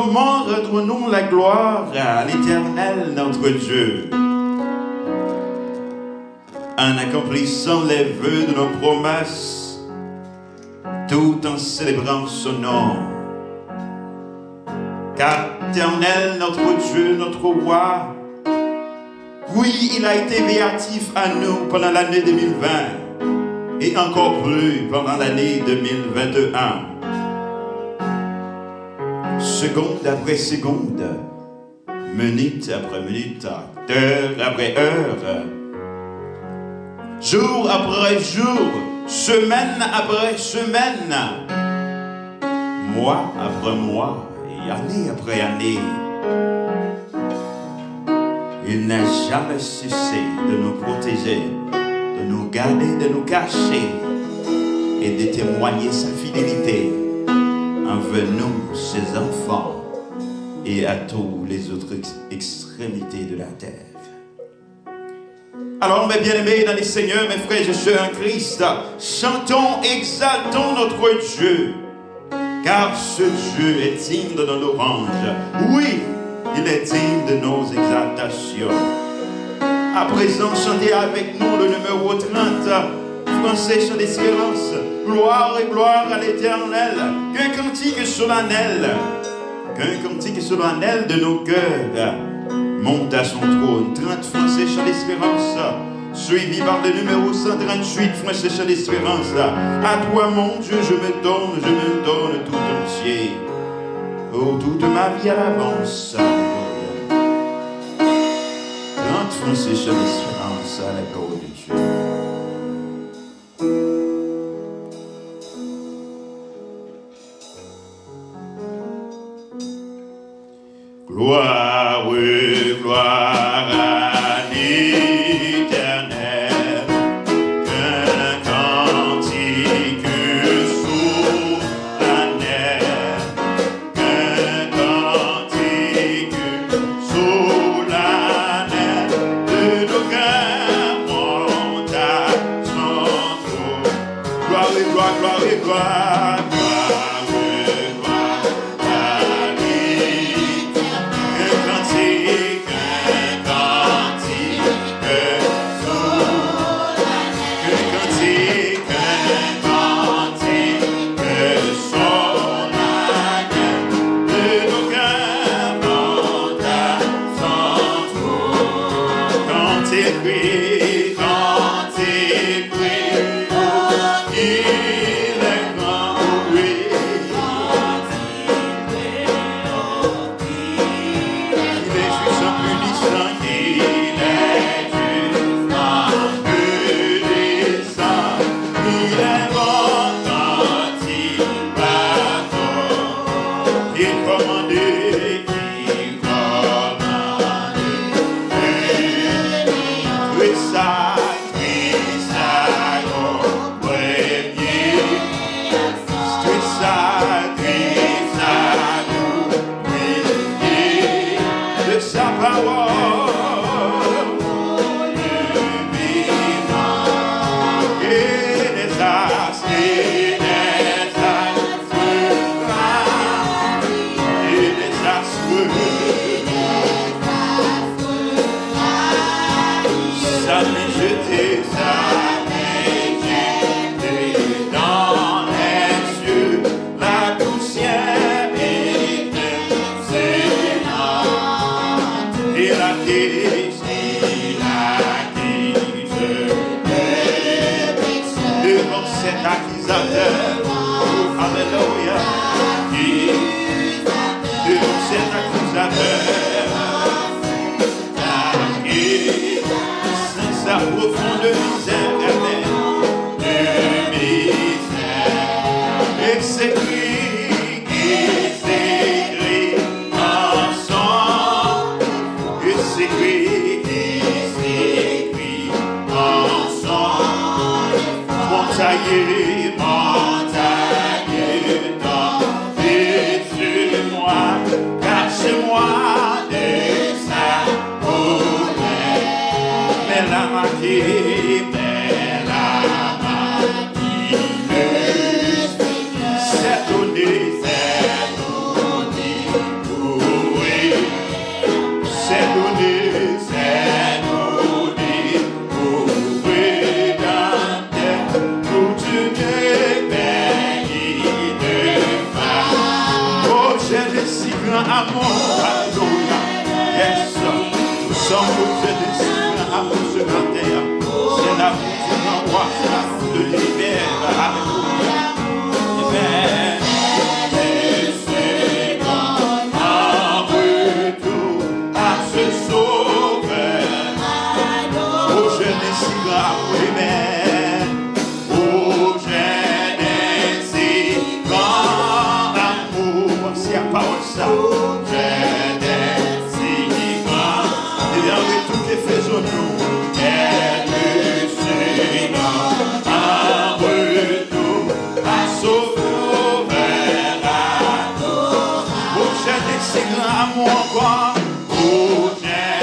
Comment rendrons-nous la gloire à l'Éternel, notre Dieu, en accomplissant les vœux de nos promesses, tout en célébrant son nom? Car l'Éternel, notre Dieu, notre roi, oui, il a été véatif à nous pendant l'année 2020 et encore plus pendant l'année 2021. Seconde après seconde, minute après minute, heure après heure, jour après jour, semaine après semaine, mois après mois et année après année, il n'a jamais cessé de nous protéger, de nous garder, de nous cacher et de témoigner sa fidélité envers nous, ses enfants, et à tous les autres extrémités de la terre. Alors, mes bien-aimés dans les Seigneurs, mes frères et sœurs en Christ, chantons, exaltons notre Dieu, car ce Dieu est digne de nos louanges. Oui, il est digne de nos exaltations. À présent, chantez avec nous le numéro 30, Français Chant d'Espérance. Gloire et gloire à l'Éternel, qu'un cantique solennel de nos cœurs monte à son trône. 30 Français Chant d'Espérance, suivi par le numéro 138, Français Chant d'Espérance. À toi, mon Dieu, je me donne tout entier. Oh, toute ma vie à l'avance. 30 Français Chant d'Espérance à la gloire de Dieu. Gloire, gloire à l'Éternel, qu'un cantique solennel, qu'un cantique solennel de nos cœurs monte à son trône. Gloire et gloire, gloire et gloire. Montagne dans les cieux. Amour, alléluia, yes, nous sommes l'objet de ce grand amour ce matin, c'est l'amour du grand roi, c'est l'amour de l'hiver, alléluia, amen. Et en retour à ce sauveur, au jeune et si grand, amen, au jeune et si grand amour, c'est la parole ça. Faisons-nous et le Seigneur en retour à sauver à nous. Au jeune et si grand amour encore, au jeune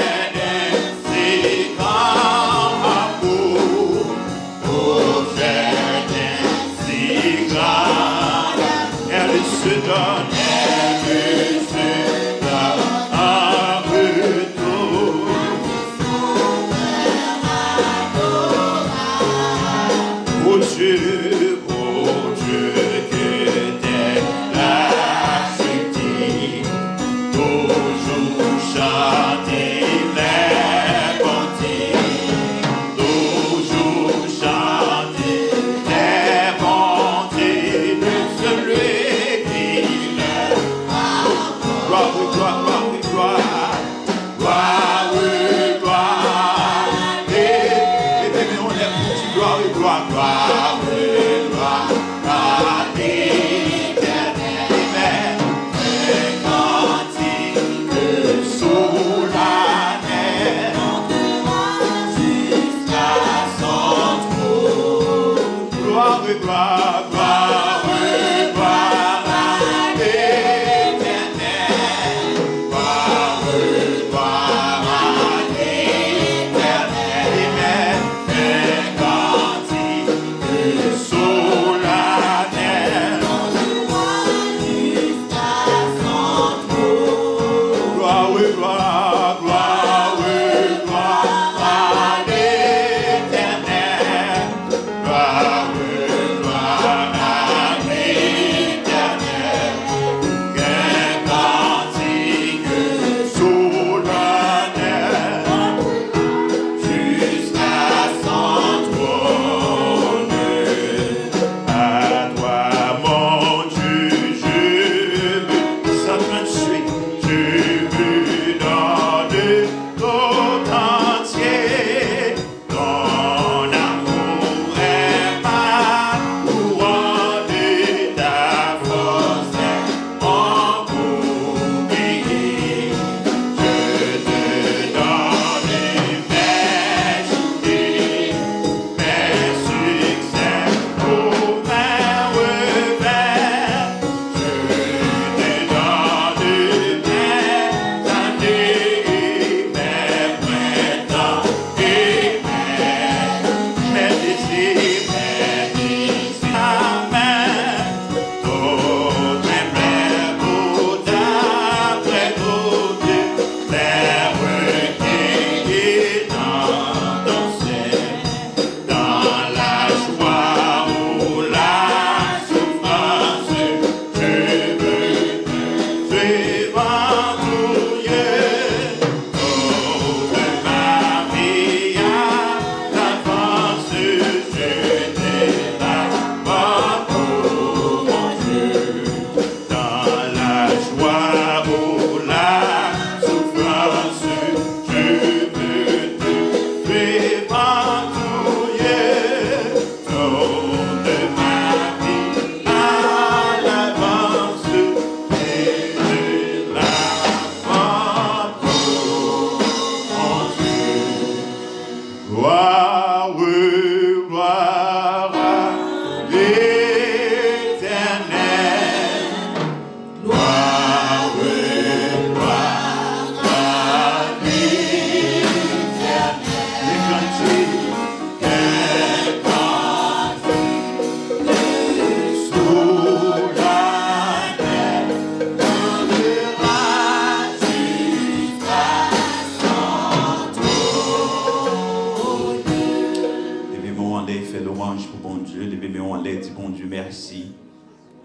voulons dire, bon Dieu, merci.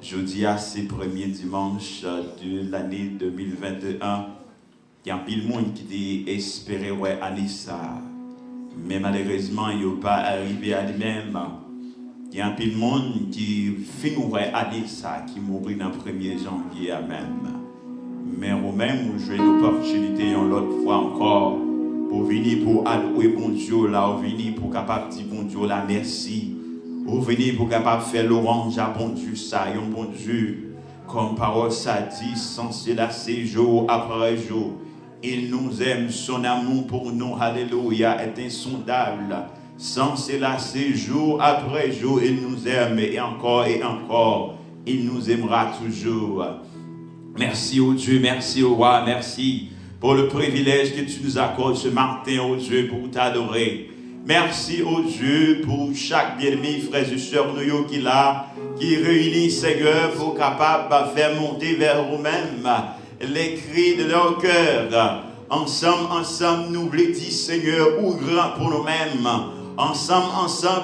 Jeudi, c'est le premier dimanche de l'année 2021. Il y a un pile monde qui espérait ouais, aller ça. Mais malheureusement, il n'est pas arrivé à lui-même. Il y a un pile monde qui finirait aller ça, qui mourrait dans le 1er janvier à même. Mais au même, où j'ai l'opportunité, l'autre fois encore, pour venir pour adorer bon Dieu, là, pour venir pour capable dire bon Dieu, là, merci. Pour venir pour capable faire l'orange à bon Dieu, ça, et bon Dieu, comme parole ça dit, sans cela, c'est jour après jour. Il nous aime, son amour pour nous, alléluia, est insondable. Sans cela, c'est jour après jour, il nous aime, et encore, il nous aimera toujours. Merci au Dieu, merci au roi, merci pour le privilège que tu nous accordes ce matin, au Dieu, pour t'adorer. Merci au Dieu pour chaque bien-aimé, frères et sœurs, nous qui là, qui réunit, Seigneur, pour capable de faire monter vers vous-mêmes les cris de leur cœur. Ensemble, nous voulons dire, Seigneur, ou grand pour nous-mêmes. Ensemble,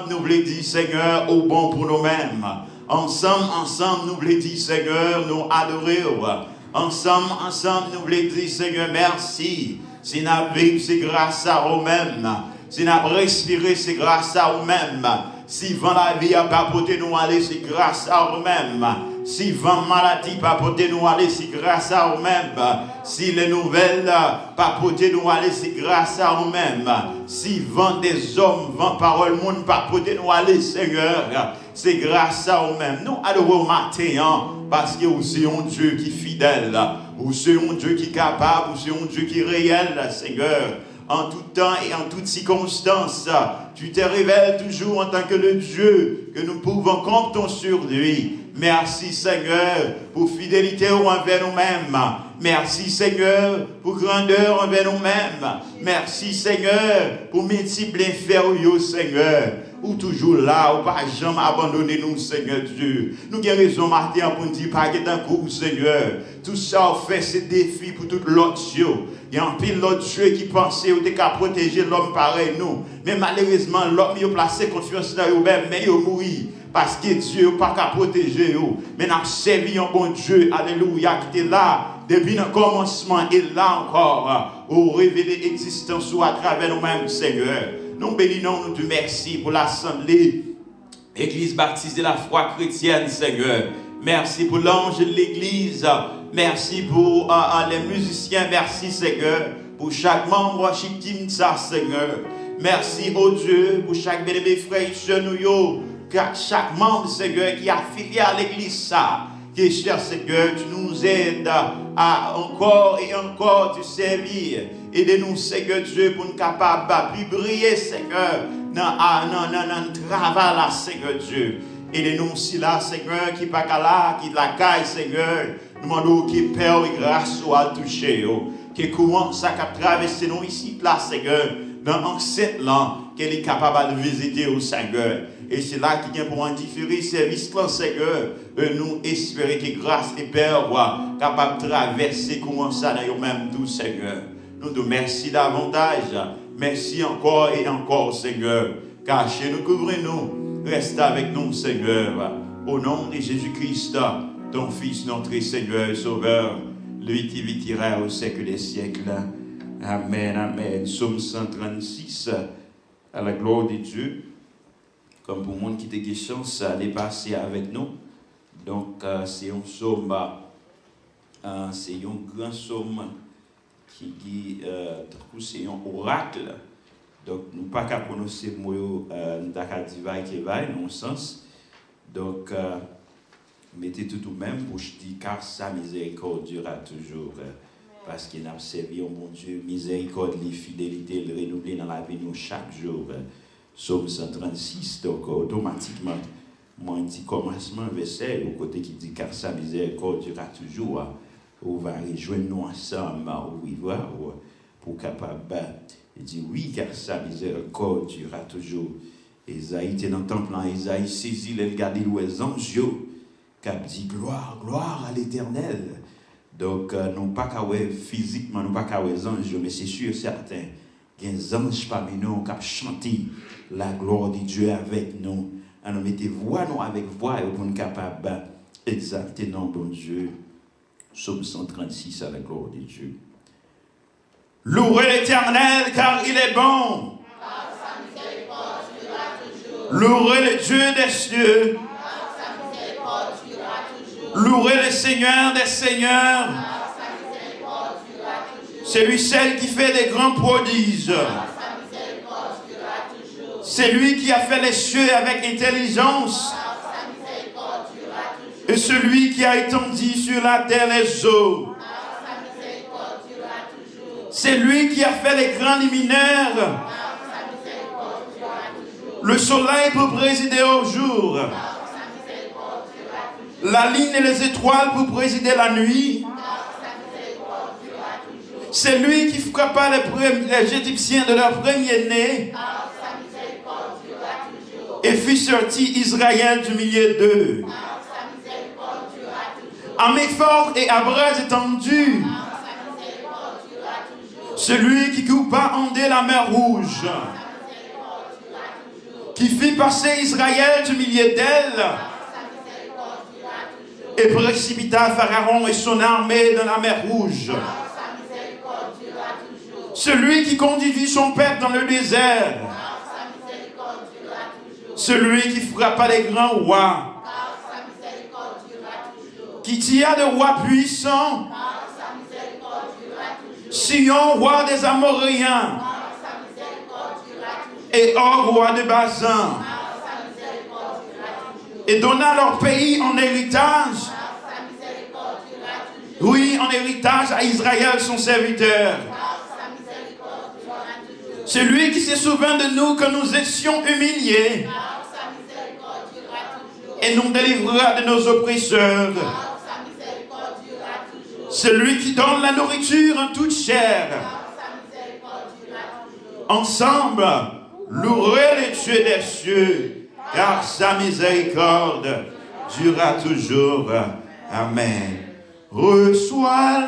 nous voulons dire, Seigneur, ou bon pour nous-mêmes. Ensemble, nous voulons dire, Seigneur, nous adorer. Ensemble, nous voulons dire, Seigneur, merci. Si nous vivons, c'est grâce à nous-mêmes. Si nous respirons, c'est grâce à nous-mêmes. Si vent la vie a pas porté nous aller, c'est grâce à nous-mêmes. Si vent maladie pas porté nous aller, c'est grâce à nous-mêmes. Si les nouvelles pas porté nous aller, c'est grâce à nous-mêmes. Si vent des hommes, vent parole monde pas porté nous aller, Seigneur, c'est grâce à nous-mêmes. Nous adorons matin, parce que c'est un Dieu qui est fidèle, ou c'est un Dieu qui est capable, ou c'est un Dieu qui est réel, Seigneur. En tout temps et en toutes circonstances, tu te révèles toujours en tant que le Dieu que nous pouvons compter sur lui. Merci Seigneur pour fidélité envers nous-mêmes. Merci Seigneur pour grandeur envers nous-mêmes. Merci Seigneur pour multiples inférieurs Seigneur. Ou toujours là, ou pas jamais abandonner nous, Seigneur Dieu. Nous avons raison, Martin, pour nous dire, pas que d'un coup, Seigneur. Tout ça, on fait ces défis pour tout l'autre Dieu. Il y a un pile l'autre Dieu qui pensait, ou qu'à protéger l'homme pareil, nous. Mais malheureusement, l'homme, il a placé confiance dans eux-mêmes, mais il a mouru. Parce que Dieu n'a pas qu'à protéger eux. Mais nous avons servi un bon Dieu, alléluia, qui était là, depuis le commencement, et là encore, pour révéler l'existence à travers nous-mêmes, Seigneur. Nous bénissons, nous te merci pour l'Assemblée, Église baptisée de la foi chrétienne, Seigneur. Merci pour l'ange de l'Église. Merci pour les musiciens. Merci, Seigneur, pour chaque membre worship team, ça, Seigneur. Merci, oh Dieu, pour chaque bien-aimé frère et sœur, chaque membre, Seigneur, qui est affilié à l'Église, ça. Que, cher Seigneur, tu nous aides à encore et encore te servir. Aidez-nous, Seigneur Dieu, pour nous capables de briller, Seigneur, dans le travail, là, Seigneur Dieu. Aidez-nous aussi là, Seigneur, qui n'est pas là, qui est la caille, Seigneur. Nous demandons que Père et grâce soit touché. Que courant ça qui traverse nous ici, là, Seigneur, dans l'enceinte là, qu'elle est capable de visiter au Seigneur. Et c'est là qu'il y a pour en différer service là, Seigneur. Nous espérons que grâce et Père soit capable de traverser comment ça dans nous-mêmes, tout, Seigneur. Nous te remercions davantage. Merci encore et encore, Seigneur. Cachez-nous, couvrez-nous. Reste avec nous, Seigneur. Au nom de Jésus-Christ, ton Fils, notre Seigneur et Sauveur, lui qui vivra au siècle des siècles. Amen, amen. Psaume 136, à la gloire de Dieu. Comme pour le monde qui te question, ça allait passer avec nous. Donc, c'est un psaume, c'est un grand psaume qui c'est un oracle. Donc, nous ne pouvons pas prononcer le mot qui va dans le sens. Donc, mettez tout de même pour dire car sa miséricorde durera toujours. Parce qu'il a servi au bon Dieu, miséricorde, les fidélités, le renouveler dans la vie nous chaque jour. Psaume 136, donc automatiquement, moi, un petit commencement, verset, au côté qui dit car sa miséricorde durera toujours. On va rejoindre nous ensemble, pour capable. Il dit oui, car sa miséricorde durera toujours. Esaïe était dans le temple, Esaïe saisit les regarder les anges, qui dit gloire, gloire à l'Éternel. Donc, non pas qu'à physiquement, non pas qu'à les anges, mais c'est sûr, certain, qu'il y a des anges parmi nous qui chantent la gloire de Dieu avec nous. Alors mettez voix nous avec voix et vous êtes capable d'exalter nom bon Dieu. Psaume 136 à la gloire de Dieu. Louez l'Éternel car il est bon. Car sa miséricorde durera toujours. Louez le Dieu des cieux. Car sa miséricorde durera toujours. Louez le Seigneur des seigneurs. Car sa miséricorde durera toujours. C'est lui celle qui fait des grands prodiges. Car sa miséricorde durera toujours. C'est lui qui a fait les cieux avec intelligence. Car sa miséricorde durera toujours. Et celui qui a étendu sur la terre les eaux. Car sa miséricorde durera toujours. C'est lui qui a fait les grands luminaires. Car sa miséricorde durera toujours. Le soleil pour présider au jour. Car sa miséricorde durera toujours. La lune et les étoiles pour présider la nuit. Car sa miséricorde durera toujours. C'est lui qui frappa les Égyptiens de leur premier-né Car sa miséricorde durera toujours. et fit sortir Israël du milieu d'eux. Car sa miséricorde durera toujours. À main forte et à bras étendus. Car sa miséricorde durera toujours. Celui qui coupa en deux la mer rouge. Sa miséricorde durera toujours. Qui fit passer Israël du milieu d'elle. Sa miséricorde durera toujours. Et précipita Pharaon et son armée dans la mer rouge. Car sa miséricorde durera toujours. Celui qui conduisit son peuple dans le désert. Car sa miséricorde durera toujours. Celui qui frappa les grands rois. Car sa miséricorde durera toujours. Qui tia de rois puissants. Car sa miséricorde durera toujours. Sion, roi des Amoréens. Car sa miséricorde durera toujours. Et Og, roi de Bazan. Car sa miséricorde durera toujours. Et donna leur pays en héritage. Car sa miséricorde durera toujours. Oui, en héritage à Israël, son serviteur. Car sa miséricorde durera toujours. C'est lui qui se souvint de nous que nous étions humiliés Car sa miséricorde durera toujours. et nous délivrera de nos oppresseurs. Car sa miséricorde durera toujours. C'est lui qui donne la nourriture en toute chair. Car sa miséricorde durera toujours. Ensemble, louez le Dieu des cieux, car sa miséricorde durera toujours. Amen. Reçois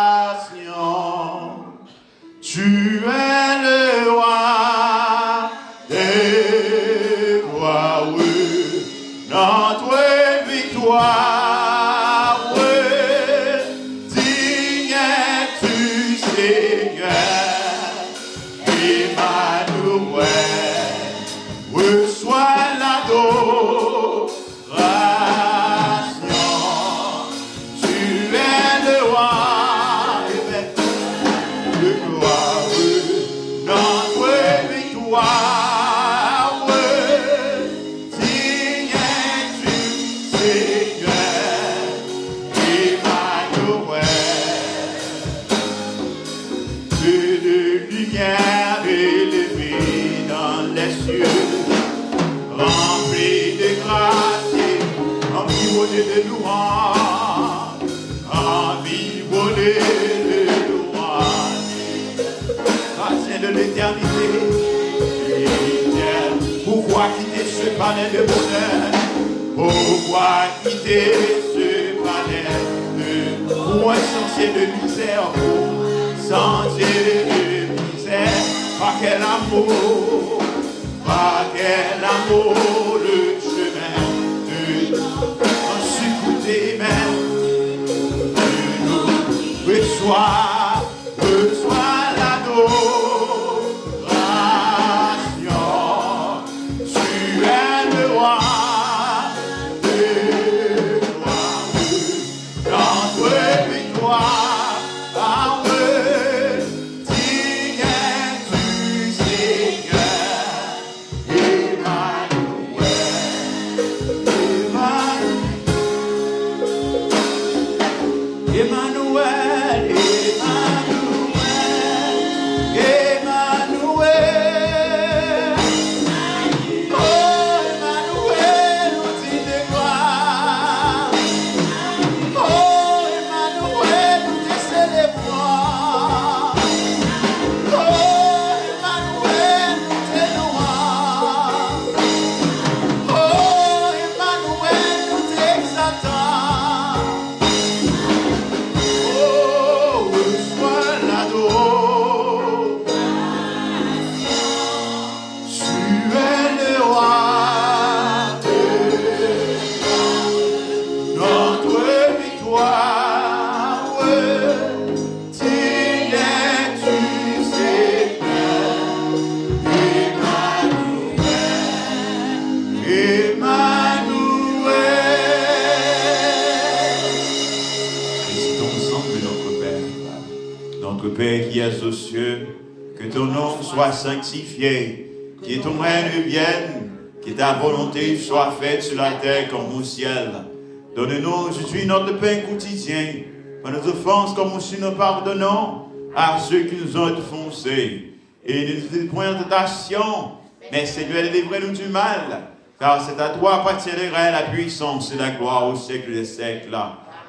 l'adoration. Tu es le roi des rois, notre victoire. Digne es-tu, Seigneur, Emmanuel. Reçois l'adoration. Tu es le roi de gloire, notre victoire. Digne es-tu, Seigneur, Emmanuel. Peu de lumière élevée dans les cieux, rempli de grâce et environné de louange, environné de louange. Grâce de l'éternité, pourquoi quitter ce palais de bonheur? Pourquoi quitter ce palais pour un sentier de misère, pour sentier de misère? Par quel amour, le chemin de ensuite même de nous reçoit l'adoration. Tu es le roi des rois, notre victoire. Digne es-tu, Seigneur, Emmanuel, Emmanuel, Notre Père qui es aux cieux, que ton nom soit sanctifié, que ton règne vienne, que ta volonté soit faite sur la terre comme au ciel. Donne-nous aujourd'hui notre pain quotidien, par nos offenses comme aussi nous pardonnons à ceux qui nous ont offensés. Et ne nous point en tentation, mais Seigneur, délivre-nous du mal, car c'est à toi appartiendra la puissance et la gloire au siècle des siècles.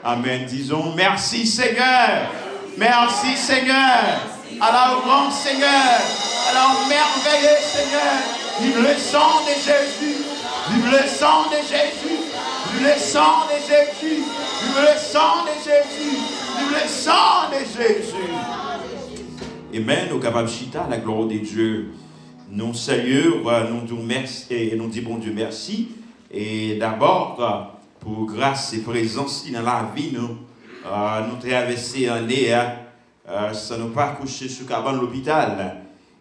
Amen. Disons merci Seigneur. Merci Seigneur. Alors grand Seigneur. Alors merveilleux Seigneur. Vive le sang de Jésus. Vive le sang de Jésus. Vive le sang de Jésus. Vive le sang de Jésus. Vive le sang de Jésus. Amen. Nous capables chita la gloire de Dieu. Nous saluons, nous disons merci et nous disons bon Dieu merci. Et d'abord, pour grâce et présence dans la vie, nous traversons l'année sans nous pas coucher sur cabane l'hôpital.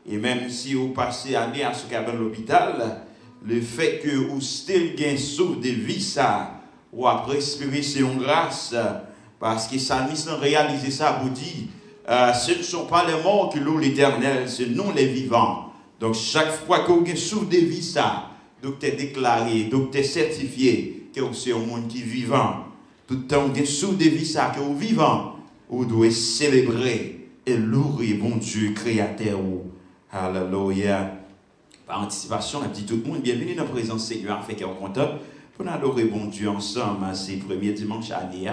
Et même si vous passez l'année à ce cabane l'hôpital, le fait que vous still gain sous des vies ça, ou après respirer c'est une grâce, parce que ça nous réaliser ça vous dit, ce ne sont pas les morts qui louent l'Éternel, c'est nous les vivants. Donc chaque fois que vous souffrez des vies ça, donc tu es déclaré, donc tu es certifié que vous êtes un monde qui est vivant. Tout le temps que vous souffrez des vies ça, que vous êtes vivant, vous devez célébrer et louer bon Dieu créateur. Alléluia. Par anticipation, on dit tout le monde, bienvenue dans la présence Seigneur, fait qu'on est content pour nous adorer bon Dieu ensemble, c'est le premier dimanche à l'année.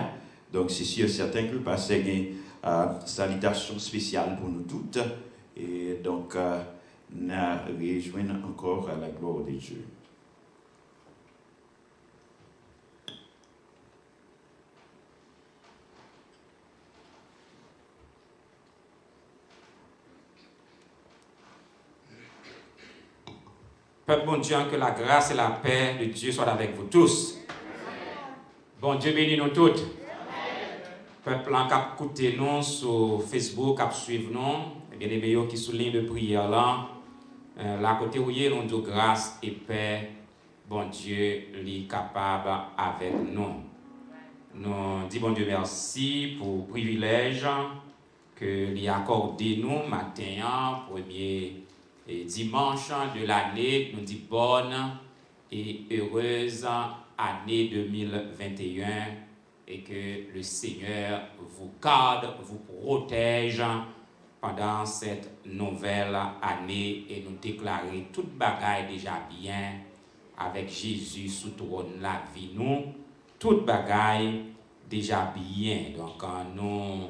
Donc c'est sûr certain que le pasteur a une salutation spéciale pour nous toutes. Et donc, nous réjouissons encore à la gloire de Dieu. Peuple bon Dieu, que la grâce et la paix de Dieu soient avec vous tous. Bon Dieu bénit nous toutes. Peuple en cap écouter nous sur Facebook, cap suivre nous, bien les meilleurs qui soulignent de prière là. La côté où il y a nous grâce et paix, bon Dieu est capable avec nous. Nous disons bon Dieu merci pour le privilège que lui accordé nous matin, premier dimanche de l'année. Nous disons bonne et heureuse année 2021 et que le Seigneur vous garde, vous protège pendant cette nouvelle année et nous déclarer toute bagaille déjà bien avec Jésus sous trône la vie nous, toute bagaille déjà bien. Donc nous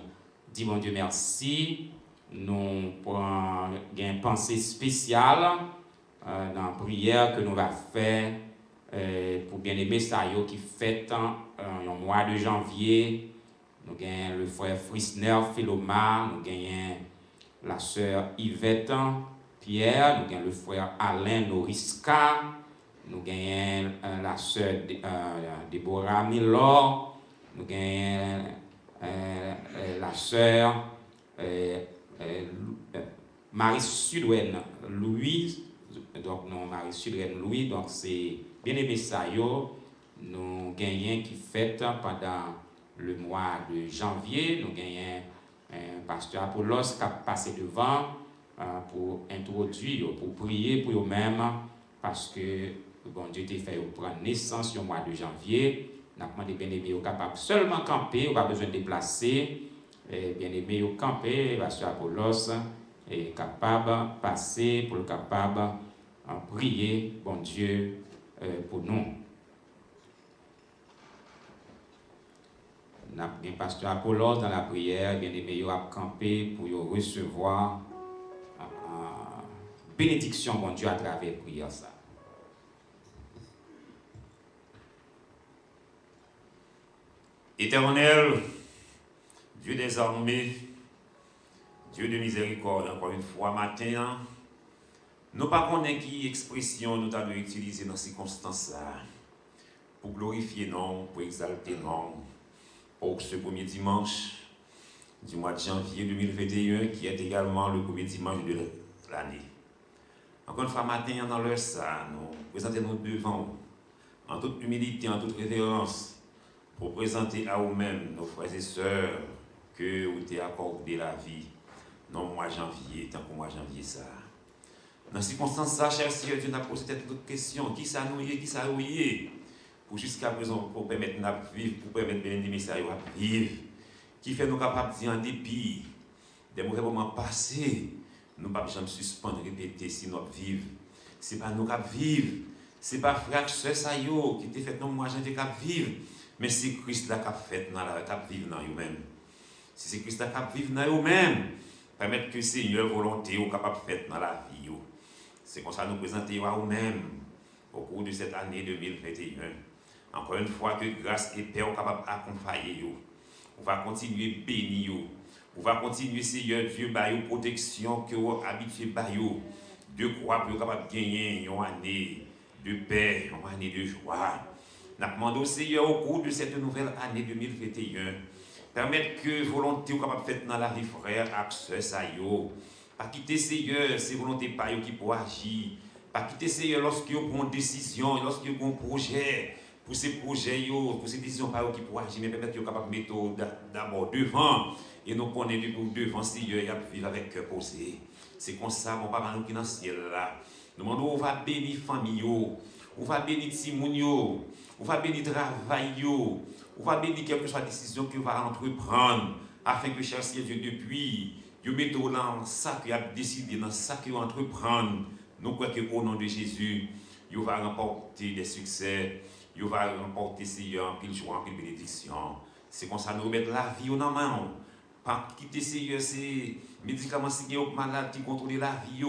disons mon Dieu merci, nous prenons une pensée spéciale dans la prière que nous va faire pour bien-aimé Sayo qui fête en mois de janvier. Nous avons le frère Frisner Philoma, nous avons la sœur Yvette Pierre, nous avons le frère Alain Noriska, nous avons la sœur Déborah Milor, nous avons la sœur Marie Sudwen Louis, donc non Marie Sudwen Louis, donc c'est bien-aimé Sayo, nous gagnons qui fête pendant le mois de janvier, nous gagnons un pasteur Apollos qui a passé devant pour introduire, pour prier pour eux-mêmes, parce que bon Dieu t'a fait prendre naissance au mois de janvier. Nous avons demandé bien-aimé capable seulement camper, pas besoin de déplacer. Bien-aimé au camper, pasteur Apollos est capable de passer pour le capable de prier, bon Dieu, pour nous. Nous avons un pasteur Apollos dans la prière, bien-aimé a campé pour recevoir bénédiction, bon Dieu, à travers la prière. Ça. Éternel, Dieu des armées, Dieu de miséricorde, encore une fois matin, nous ne savons pas qui expression nous avons utilisé dans ces circonstances-là pour glorifier non, pour exalter non, pour ce premier dimanche du mois de janvier 2021, qui est également le premier dimanche de l'année. Encore une fois matin, dans l'heure ça, nous présentons devant vous, en toute humilité, en toute révérence, pour présenter à vous-mêmes, nos frères et sœurs, que vous avez accordé la vie Non, mois janvier, tant que mois janvier ça. Dans ces circonstances, ça, cher Seigneur, Dieu n'a posé d'autres questions. Qui ça nous y est, qui ça nous y est? Pour jusqu'à présent, pour permettre de vivre, pour permettre bien des messages à vivre. Qui fait nous capables de dire en dépit des mauvais moments passés, nous ne pouvons jamais suspendre, répéter si nous vivons. Ce n'est pas nous qui vivons. Ce n'est pas frère, soeur, ça y est, qui t'a fait non, moi, j'ai qui vivre. Mais c'est Christ là qui a fait, qui vivre dans eux-mêmes. Si c'est Christ là qui vivre dans eux-mêmes, permettre que le Seigneur volonté soit capable de faire dans la vie. C'est comme ça que nous présentons à nous-mêmes au cours de cette année 2021. Encore une fois, que grâce et paix soient capables d'accompagner. On va continuer à bénir. On va continuer, Seigneur Dieu, par une protection que vous habituez à de croix pour capable de gagner une année de paix, une année de joie. Nous demandons, Seigneur, au cours de cette nouvelle année 2021, permettre que volonté soit capable de faire dans la vie, frère, et sœur, pas quitter, Seigneur, ces volontés pas qui pour agir. Pas quitter, Seigneur, lorsque vous prenez une décision, lorsque vous avez un projet, pour ces projets, pour ces décisions pas qui pour agir, mais permettre que vous capable de mettre d'abord devant. Et nous connaissons devant, Seigneur, et vivre avec cœur posé. C'est comme ça, mon papa, nous qui dans le ciel là. Nous demandons, on va bénir la famille, on va bénir Timoun, on va bénir le travail, on va bénir quelle que soit la décision que va entreprendre, afin que, cher Seigneur Dieu, depuis, vous mettez dans ça que vous avez décidé, dans ça que vous entreprendre. Nous croyons qu'au nom de Jésus, vous va remporter des succès, vous va remporter, Seigneur, en pile joie, en pile bénédiction. C'est comme ça, nous mettons la vie dans la main. Pas quitter, Seigneur, ces médicaments qui sont malades, qui contrôlent la vie,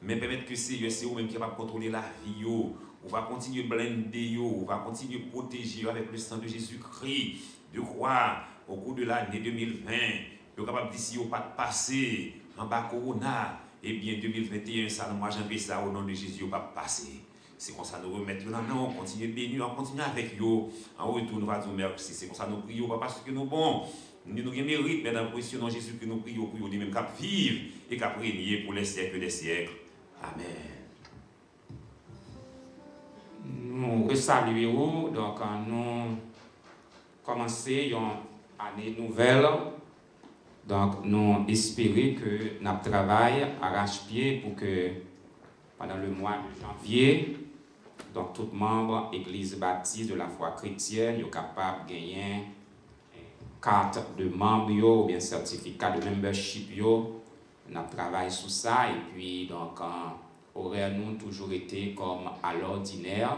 mais permettre que, Seigneur, c'est vous-même qui va contrôler la vie. On va continuer à blender, on va continuer à protéger avec le sang de Jésus-Christ, de croire au cours de l'année 2020, vous êtes capable d'ici au pas de passer en bas Corona, et bien 2021, ça, moi j'en fais ça au nom de Jésus, au pas de passer. C'est comme ça nous remettre là, on continue à bénir, on continue avec eux. En retour, nous allons dire merci. C'est comme ça nous prions, pas parce que nous bons, nous avons mérite, mais dans le précieux nom Jésus que nous prions pour nous même qu'à vivre et qu'à régner pour les siècles des siècles. Amen. Nous saluons, donc nous commençons une année nouvelle. Donc nous espérons que notre travail arrache-pied pour que pendant le mois de janvier, donc tout membre Église baptiste de la foi chrétienne est capable de gagner une carte de membre ou bien certificat de membership. Nous travaillons sur ça et puis donc horaire nous toujours été comme à l'ordinaire.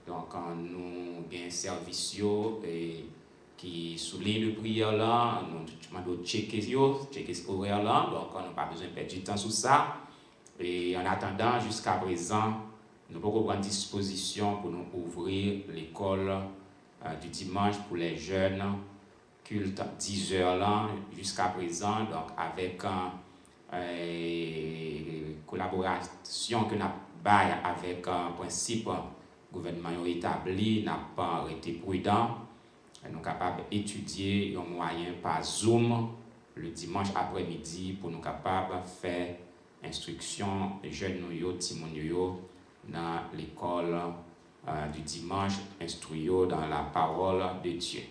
Donc nous avons un service qui souligne le prière là, nous demandons de checker ce horaire là, donc on n'a pas besoin de perdre du temps sur ça. Et en attendant, jusqu'à présent, nous pouvons prendre disposition pour nous ouvrir l'école du dimanche pour les jeunes, culte 10 heures là, jusqu'à présent, donc avec collaboration que nous avons avec un principe gouvernement établi, n'a pas été prudent. Nous sommes capables d'étudier un moyen par Zoom le dimanche après-midi pour nous capables de faire instruction des jeunes dans l'école du dimanche, instruire dans la parole de Dieu.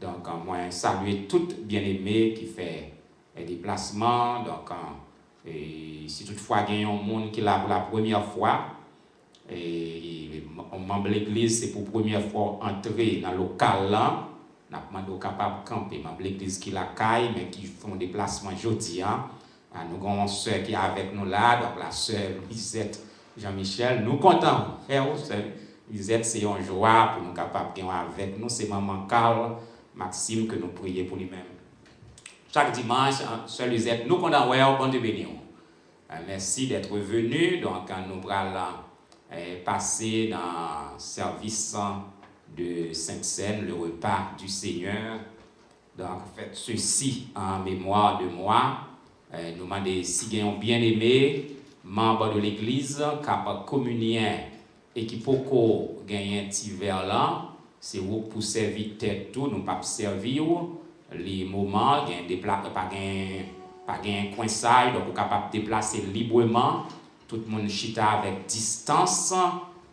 Donc, moi, saluer toutes bien-aimées qui fait des déplacements. Donc, si toutefois il y a un monde qui l'a pour la première fois, et un membre de l'église, c'est pour la première fois entrer dans le local là, nous avons demandé capable de camper. Membre de l'église qui la caille, mais qui font des déplacements aujourd'hui. Nous avons une soeur qui est avec nous là, donc la soeur Lisette Jean-Michel. Nous comptons. Lisette, c'est une joie pour nous capables de avec nous. C'est maman Carl, Maxime, que nous prions pour lui-même. Chaque dimanche, soeur Lisette, nous comptons, bon Dieu béni. Merci d'être venu. Donc, nous allons passer dans le service de Sainte-Seine, le repas du Seigneur. Donc, faites ceci en mémoire de moi. Nous demandons si vous avez bien aimé, membre de l'église, capable communien et qui peut gagner un petit verre là, c'est vous pour servir tête tout, nous pas servir les moments, pas un coinsage, donc vous capable de déplacer librement, tout le monde chita avec distance,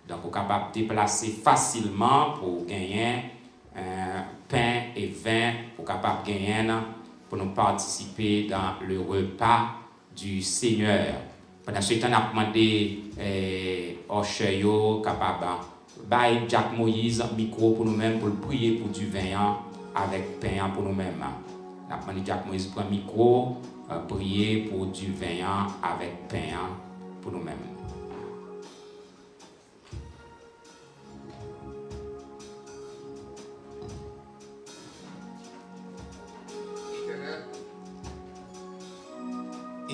donc vous capable de déplacer facilement pour gagner pain et vin, pour capable de gagner pour nous participer dans le repas du Seigneur. Pendant ce temps, on a demandé au Cheyo capable de Jacques Moïse micro pour nous-mêmes pour prier pour du vin avec pain pour nous-mêmes. On a demandé Jacques Moïse pour un micro, prier pour du vin avec pain pour nous-mêmes.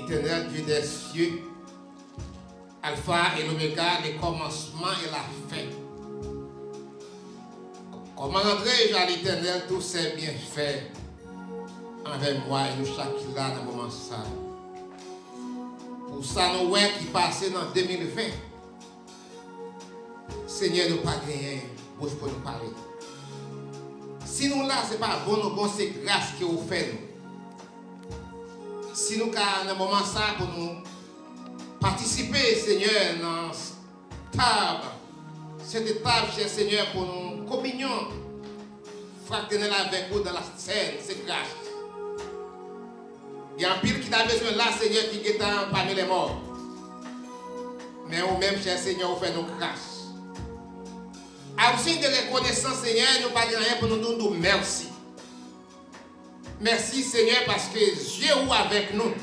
Éternel Dieu des cieux, Alpha et l'Oméga, le commencement et la fin. Comment rendrai-je à l'Éternel tous ses bienfaits envers moi et nous chaque là dans le moment ça. Pour ça, nous voyons qui passait dans 2020. Seigneur, nous pas gagné, bouche pour nous parler. Si nous là, ce n'est pas bon, c'est grâce que vous faites nous. Si nous, dans le moment ça, pour nous participer, Seigneur, dans cette table, cher Seigneur, pour nous communion fraternelle avec vous dans la scène, c'est grâce. Il y a un pile qui a besoin là, Seigneur, qui est parmi les morts. Mais vous-même, cher Seigneur, vous faites nos grâces. À signe de reconnaissance, Seigneur, nous ne pas rien pour nous dire merci. Merci Seigneur parce que Dieu est avec nous.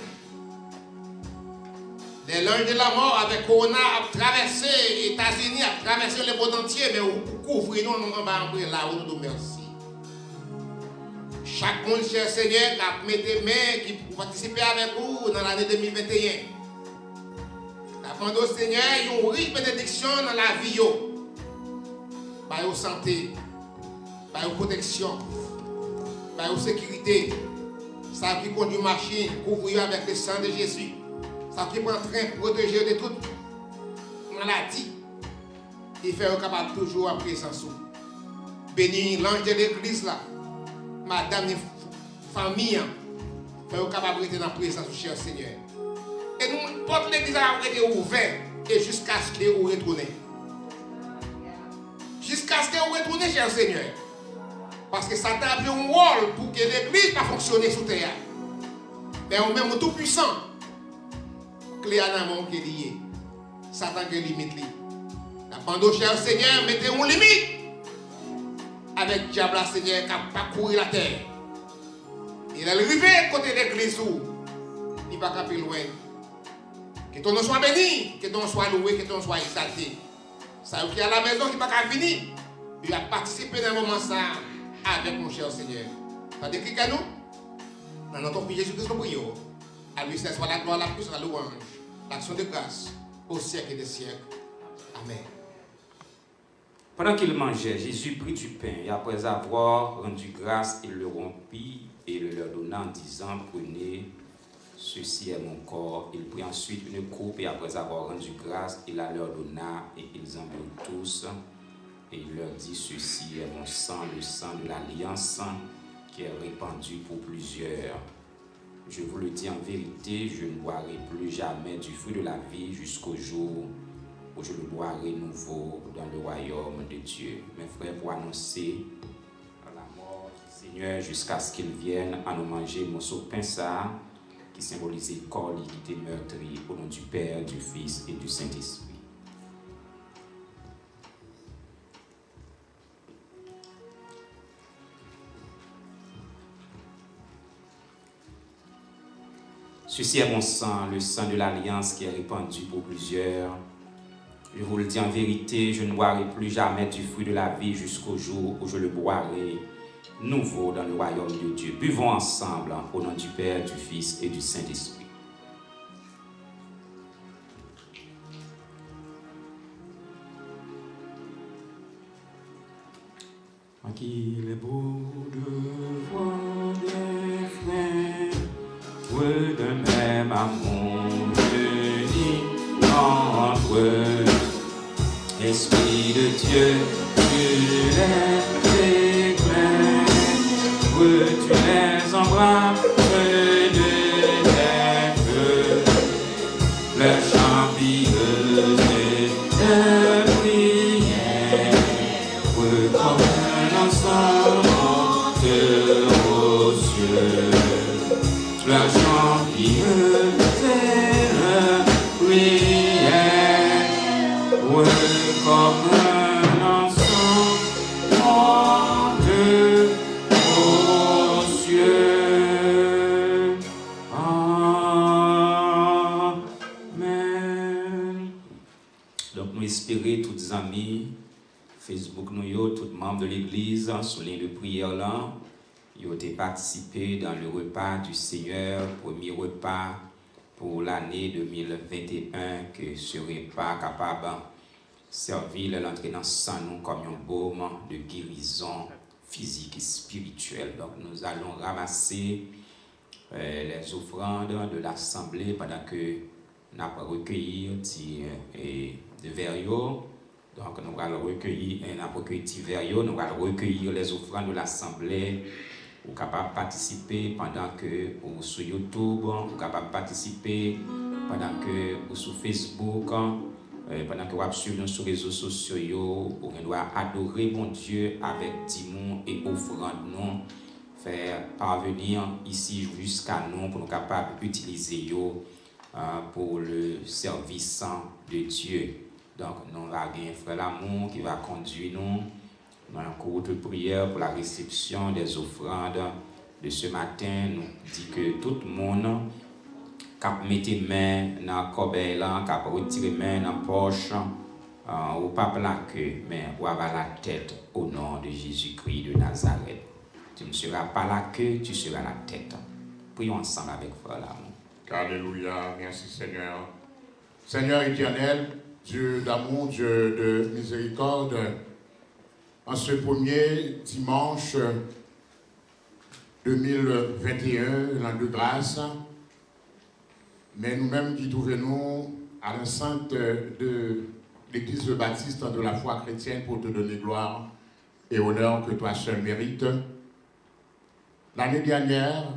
Les l'ange de la mort avec Corona a traversé les États-Unis, a traversé le monde entier, mais vous couvrez nous, on va entrer là où nous merci. Chaque monde, cher Seigneur, qui a mis des mains, qui participer avec vous dans l'année 2021. La demande au Seigneur, il y a une riche bénédiction dans la vie. Par la santé, par la protection. Par la sécurité, ça qui conduit machine, couvrir avec le sang de Jésus, ça qui prend train pour protéger de toute maladie, et faire capable toujours en présence. Béni l'ange de l'église là, madame et famille, faire capable de rester dans la présence du cher Seigneur. Et nous, porte l'église a été ouverte, et jusqu'à ce que vous retournez. Jusqu'à ce que vous retournez, cher Seigneur. Parce que Satan a pris un rôle pour que l'église ne fonctionne sous terre. Mais on même tout puissant. Clé à la main qui est lié. Satan qui limite. La bande cher Seigneur, mettez une limite. Avec diable Seigneur qui a parcouru la terre. Il est arrivé côté de l'église où il va pas plus loin. Que ton nom soit béni, que ton nom soit loué, que ton nom soit exalté. Ça qui est à la maison qui va pas venir. Il a participé dans un moment ça. Avec mon cher Seigneur. Ça décrit qu'à nous, dans notre Fils Jésus-Christ, nous prions. À lui, soit la gloire, la puissance, la louange, l'action de grâce, au siècle et des siècles. Amen. Pendant qu'il mangeait, Jésus prit du pain et après avoir rendu grâce, il le rompit et le leur donna en disant, prenez, ceci est mon corps. Il prit ensuite une coupe et après avoir rendu grâce, il la leur donna et ils en burent tous. Et il leur dit, ceci est mon sang, le sang de l'alliance qui est répandu pour plusieurs. Je vous le dis en vérité, je ne boirai plus jamais du fruit de la vie jusqu'au jour où je le boirai nouveau dans le royaume de Dieu. Mes frères, pour annoncer la mort du Seigneur jusqu'à ce qu'il vienne à nous manger morceau de pain ça, qui symbolisait le corps qui était meurtri au nom du Père, du Fils et du Saint-Esprit. Ceci est mon sang, le sang de l'alliance qui est répandu pour plusieurs. Je vous le dis en vérité, je ne boirai plus jamais du fruit de la vie jusqu'au jour où je le boirai nouveau dans le royaume de Dieu. Buvons ensemble au nom du Père, du Fils et du Saint-Esprit. Qu'il est beau de voir des frères de même amour unis entre eux. Esprit de Dieu, tu les éclaires, tu les embrasses de tes feux, leur chant pieuse de prière, comme un ensemble aux cieux. Comme un enfant monte aux cieux. Amen. Donc nous espérons tous les amis Facebook nous tous membres de l'église sous ligne de prière là, ils ont participé dans le repas du Seigneur, premier repas pour l'année 2021 que serait pas capable servir l'entrée dans sang nous comme un baume de guérison physique et spirituelle. Donc nous allons ramasser les offrandes de l'assemblée pendant que nous allons recueillir des verres. Donc nous allons recueillir nous allons recueillir les offrandes de l'assemblée. Vous êtes capable de participer pendant que vous sur YouTube, vous êtes capable de participer pendant que vous sur Facebook. Pendant que vous suivez sur les réseaux sociaux, vous devez adorer mon Dieu avec dimon et offrande non, faire parvenir ici jusqu'à nous pour nous capables d'utiliser pour le service de Dieu. Donc nous avons un frère l'amour qui va conduire nous dans un cours de prière pour la réception des offrandes de ce matin. Nous dit que tout le monde cap mettez main dans corbeille là, cap retirer main dans poche, ou pas plaquer, mais ou avoir la tête au nom de Jésus-Christ de Nazareth. Tu ne seras pas la queue, tu seras la tête. Prions ensemble avec frère l'amour. Alléluia, merci Seigneur. Seigneur éternel, Dieu d'amour, Dieu de miséricorde, en ce premier dimanche 2021, l'an de grâce, mais nous-mêmes qui trouvons à l'enceinte de l'Église baptiste de la foi chrétienne pour te donner gloire et honneur que toi seul mérites. L'année dernière,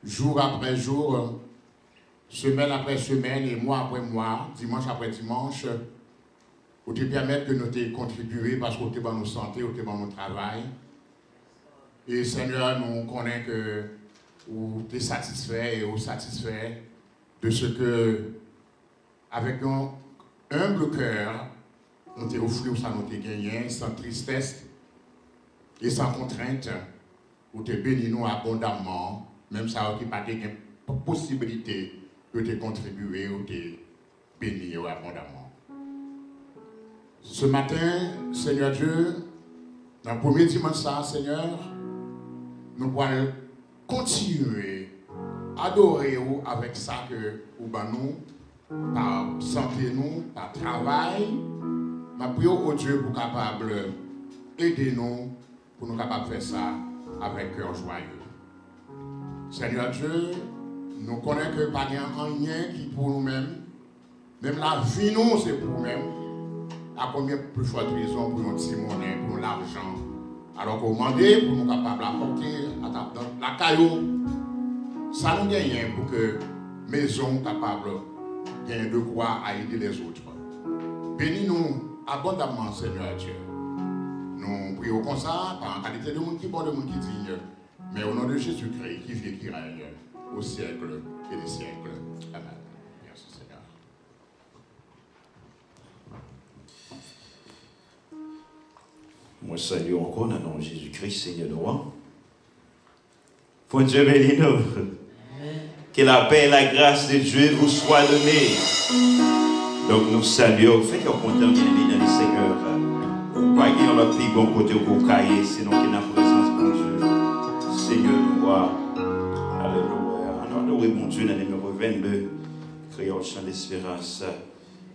jour après jour, semaine après semaine et mois après mois, dimanche après dimanche, pour te permettre de nous te contribuer parce que tu es dans nos santé, tu es dans nos travail. Et Seigneur, nous connaissons que tu es satisfait et satisfait de ce que, avec un humble cœur, nous t'ai offert ça, nous t'ai gagné, sans tristesse et sans contrainte, ou te béni nous abondamment, même ça qui n'a pas de possibilité de te contribuer ou te bénir abondamment. Ce matin, Seigneur Dieu, dans le premier dimanche, Seigneur, nous pourrons continuer à adorer avec ça que nous, par santé, nous, par travail. Nous prions au Dieu pour capable aider nous, pour nous capables de faire ça avec cœur joyeux. Seigneur Dieu, nous connaissons que pas rien qui pour nous-mêmes, même la vie nous, c'est pour nous-mêmes. À combien plus forte raison pour notre monnaie, pour l'argent, alors qu'on demande pour nous capables d'apporter la caillou, ça nous gagne pour que maison capable gagne de quoi à aider les autres. Bénis-nous abondamment, Seigneur Dieu. Nous prions comme ça, par la qualité de monde qui bon, de monde qui digne, mais au nom de Jésus-Christ qui vit, qui règne au siècle et des siècles. Amen. Merci Seigneur. Moi, salue encore dans le nom de Jésus-Christ, Seigneur de roi. Pour Dieu béni nous. Que la paix et la grâce de Dieu vous soient données. Donc nous saluons. Faites qu'on content bien aimé dans le Seigneur. Voyez notre plus bon côté pour cahier, sinon qu'il y a la présence de Dieu. Seigneur de roi. Alléluia. Adorez mon Dieu dans le numéro 22. Créons le chant d'espérance.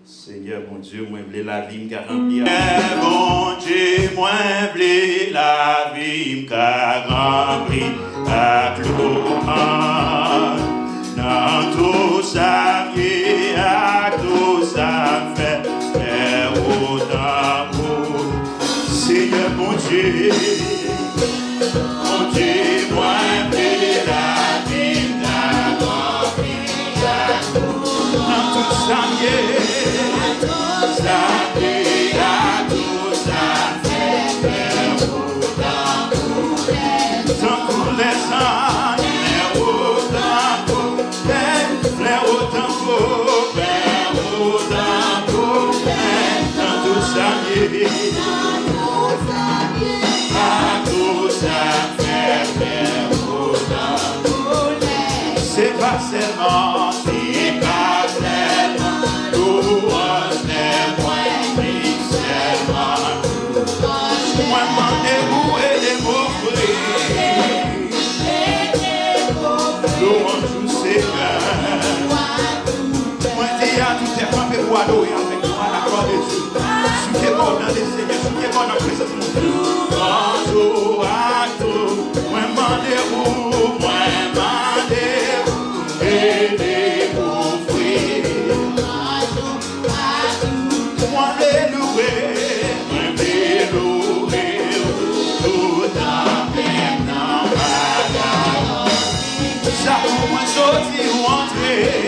Seigneur, mon Dieu, moi, je la vie qui a rempli. Mon Dieu, moi, je la vie qui a rempli à gloire. Dans tout ça, et à tout ça, fait autant pour Seigneur, mon Dieu, moi, je la vie qui a rempli à gloire. Dans tout ça, yeah. pour adorer avec nous à la gloire de Dieu. Ce qui est bon dans les Seigneurs, ce qui est bon dans la présence de mon Dieu. Moi, mandez-vous, aidez-vous, frère. Moi, les louer, tout en même en bagarre. Chaque moment, sortir ou entrer.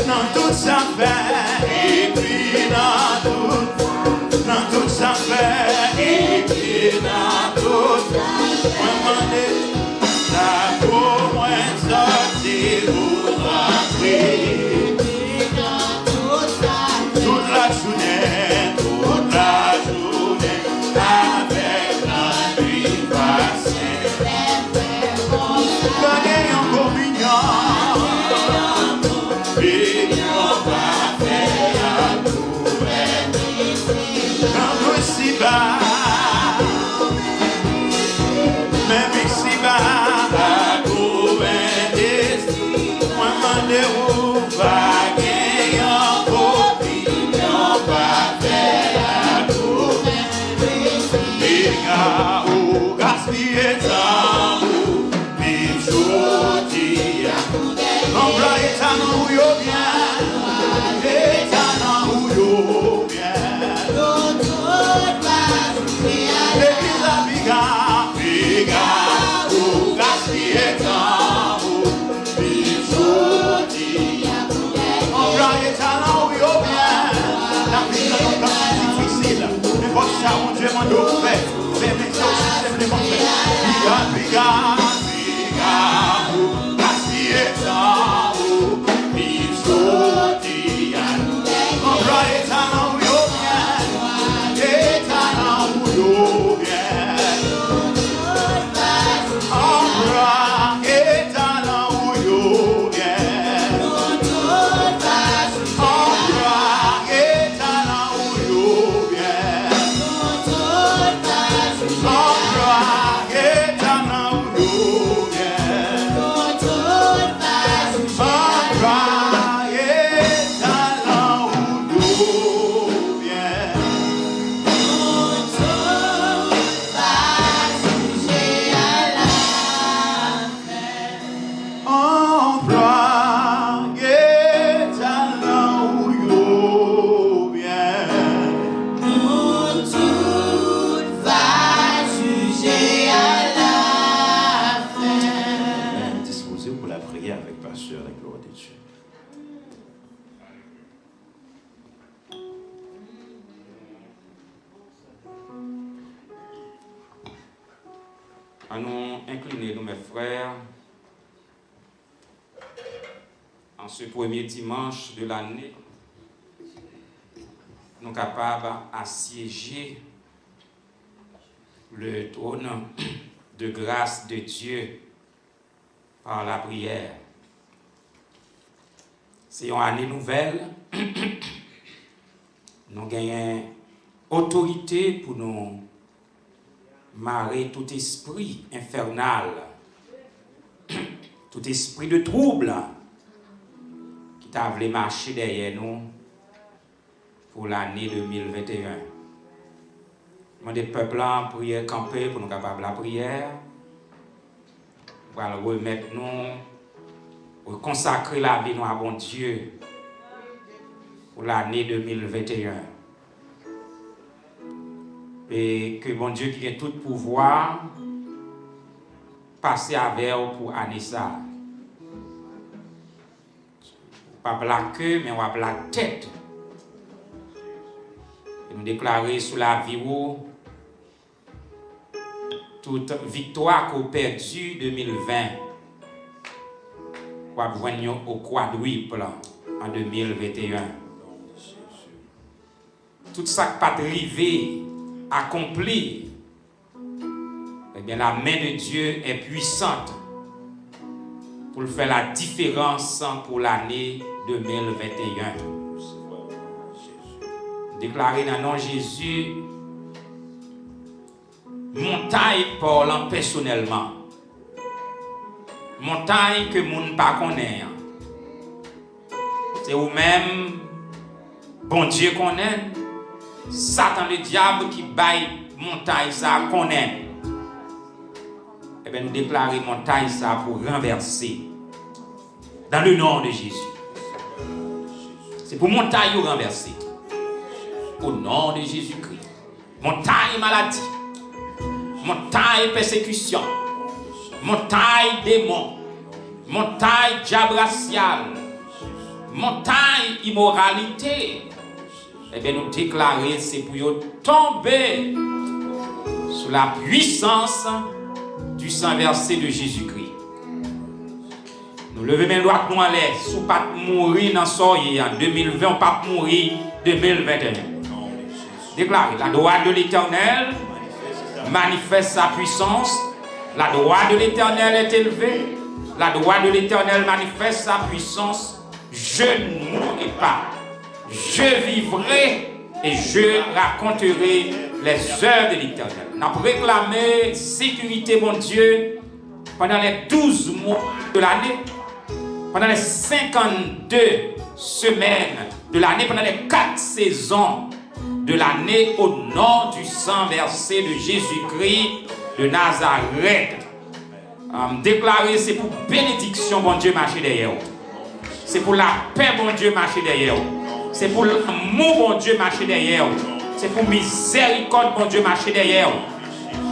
Dans toute sa paix, et puis dans toute sa paix, et puis dans toute moi demander la pour moi sortir pour rentrer toute la journée avec la nuit passée gagner en communion. Même ici bas, à gouverner, moi mandez-vous, va gagner en opinion, va faire à gouverner. Les gars, ou gaspiller temps, ou vivre aujourd'hui, employer ta nom ou yo bien, et ta nom ou yo bien. L'église a biga, ou gaspiller temps, ou vivre aujourd'hui. Employer ta nom ou yo bien. La vie est un temps difficile, mais votre ça, mon Dieu, m'en doit faire. Mais c'est aussi simplement fait. Biga, ou gaspiller temps, ou vivre aujourd'hui. Employer ta nom ou yo bien, et ta nom ou yo bien. Allons incliner nous, mes frères, en ce premier dimanche de l'année, nous sommes capables d'assiéger le trône de grâce de Dieu par la prière. C'est une année nouvelle. Nous gagnons autorité pour nous marrer tout esprit infernal, tout esprit de trouble qui t'a voulu marcher derrière nous pour l'année 2021. Nous des peuples en prière camper pour nous capables la prière. Pour remettre nous, pour consacrer la vie nous à bon Dieu pour l'année 2021. Et que bon Dieu qui a tout pouvoir passe avec vous pour année ça. Pas la queue, mais on va la tête. Et nous déclarer sous la vie toute victoire qu'on a perdue 2020. On va venir au quadruple en 2021. Tout ça qui pas arrivé accompli, eh bien la main de Dieu est puissante pour faire la différence pour l'année 2021. Déclaré dans le nom de Jésus, montagne parlant personnellement. montagne que moun pas connaît. C'est ou même bon Dieu connaît. Satan le diable qui baille montagne ça connaît. Eh bien nous déclarer montagne ça pour renverser. Dans le nom de Jésus. C'est pour montagne renverser. Au nom de Jésus-Christ. Montagne maladie. Montagne persécution. Montagne démon. Montagne diable racial. Montagne immoralité. Eh bien nous déclarer c'est pour tomber sous la puissance du sang versé de Jésus-Christ. Nous levons main droite nous en l'air. Si on pas mourir dans soirée en 2020, on pas mourir en 2021. Déclarez, la droite de l'Éternel manifeste sa puissance. La droite de l'Éternel est élevée. La droite de l'Éternel manifeste sa puissance. Je ne mourrai pas. Je vivrai et je raconterai les œuvres de l'Éternel. Nous avons réclamé sécurité, mon Dieu, pendant les 12 mois de l'année. Pendant les 52 semaines de l'année, pendant les 4 saisons de l'année, au nom du sang versé de Jésus-Christ de Nazareth. Déclarer, c'est pour bénédiction, bon Dieu, marcher derrière. C'est pour la paix, bon Dieu, marcher derrière. C'est pour l'amour, bon Dieu, marcher derrière. C'est pour miséricorde, bon Dieu, marcher derrière.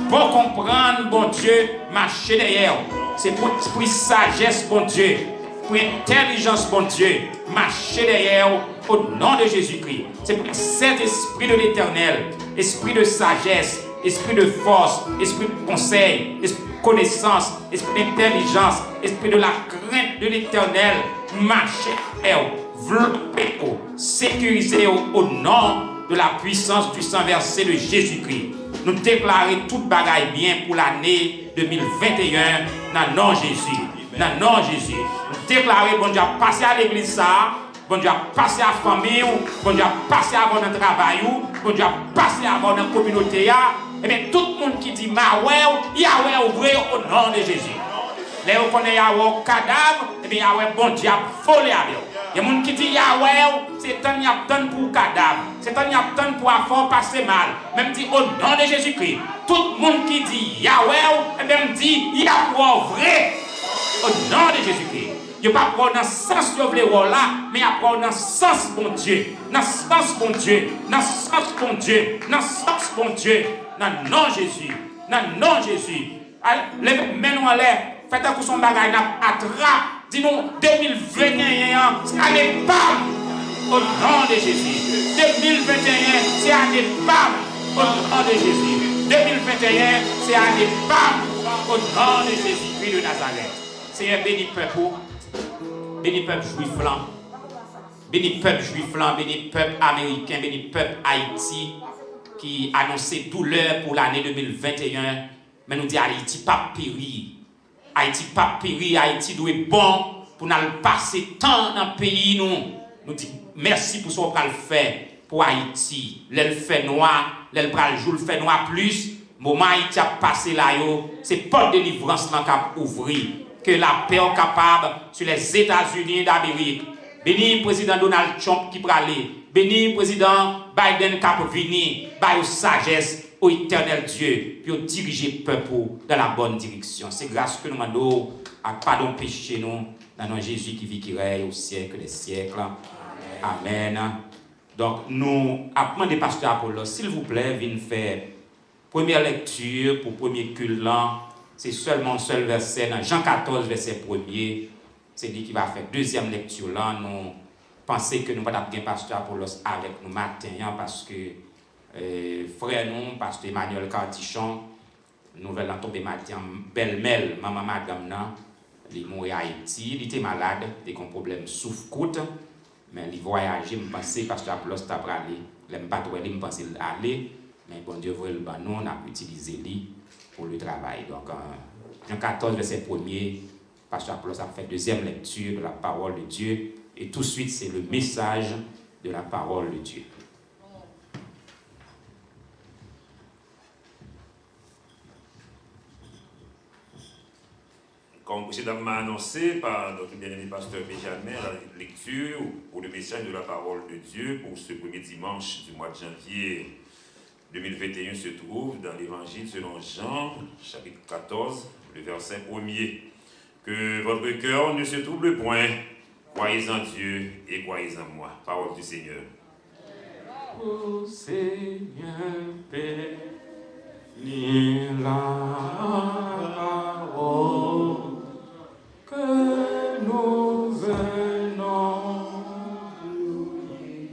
Pour comprendre, bon Dieu, marcher derrière. C'est pour sagesse, bon Dieu. Pour intelligence, bon Dieu, marcher derrière au nom de Jésus-Christ. C'est pour cet esprit de l'Éternel, esprit de sagesse, esprit de force, esprit de conseil, esprit de connaissance, esprit d'intelligence, esprit de la crainte de l'Éternel, marcher derrière, développer, sécuriser au nom de la puissance du sang versé de Jésus-Christ. Nous déclarer toute bagaille bien pour l'année 2021 dans le nom de Jésus. Dans le nom de Jésus. Nous déclarer, bon Dieu, passer à l'église ça, bon Dieu, passer à la famille, bon Dieu, passer à votre travail, bon Dieu, passer à votre communauté. Et bien tout le monde qui dit Yahweh, Yahweh ouvrir au nom de Jésus. Les gens qui connaissent Yahweh cadavre, et bien Yahweh bon Dieu volé à eux. Il y a des gens qui disent Yahweh, c'est un yapton pour cadavre, c'est un yapton pour avoir passé mal. Même dit au nom de Jésus-Christ. Tout le monde qui dit Yahweh, et bien dit Yahweh vrai. Au nom de Jésus-Christ. Je ne vais pas prendre dans le sens de là, mais je prendre dans le sens bon Dieu. Dans le sens bon Dieu. Dans le sens bon Dieu. Dans le sens bon Dieu. Dans le nom de Jésus. Dans le nom de Jésus. Levez-nous en l'air. Faites un coup son bagage. Attrape. Dis-nous 2021, c'est année bam. Au nom de Jésus. 2021, c'est année bam. Au nom de Jésus. 2021, c'est année bam. Au nom de Jésus-Christ de Nazareth. Seigneur, bénis peuple juif blanc, bénis peuple juif blanc, bénis peuple américain, bénis peuple Haïti qui annonçait douleur pour l'année 2021. Mais nous disons Haïti pas péri. Haïti pas péri, Haïti doit être bon pour nous passer tant dans le pays. Nous disons merci pour ce qu'on va faire pour Haïti. L'elle fait noir, l'elle prend le jour, le fait noir plus. Moment Haïti a passé là, c'est pas de délivrance qui a ouvert. Que la paix est capable sur les États-Unis d'Amérique. Béni le président Donald Trump qui prale. Béni le président Biden qui peut venir. Baille sagesse au éternel Dieu. Puis diriger le peuple dans la bonne direction. C'est grâce que nous demandons à pardon péché nous. Dans notre Jésus qui vit qui règne au siècle des siècles. Amen. Donc nous apprenons des pasteurs Apollos. S'il vous plaît, venez faire première lecture pour premier culte là. C'est seulement le seul verset dans Jean 14, verset 1er. C'est lui qui va faire deuxième lecture là. Nous pensons que nous ne pouvons pas bien pasteur Apollos avec nous matin parce que frère nous, pasteur Emmanuel Cartichon, nouvelle en tombée matin, belle-mère, maman madame, il est mort à Haïti, il était malade, il a un problème souffle-coute, mais il voyageait, je pensais que pasteur Apollos t'a parlé, il n'aime pas trop, il pensait aller, mais bon Dieu veut le banon, on a utilisé lui pour le travail. Donc, Jean 14, verset 1er, pasteur Apollos a fait deuxième lecture de la parole de Dieu, et tout de suite, c'est le message de la parole de Dieu. comme précédemment m'a annoncé par notre bien-aimé pasteur Benjamin, la lecture pour le message de la parole de Dieu pour ce premier dimanche du mois de janvier 2021 se trouve dans l'évangile selon Jean, chapitre 14, le verset 1er. Que votre cœur ne se trouble point, croyez en Dieu et croyez en moi. Parole du Seigneur. Ô Seigneur, bénis la parole que nous venons d'oublier.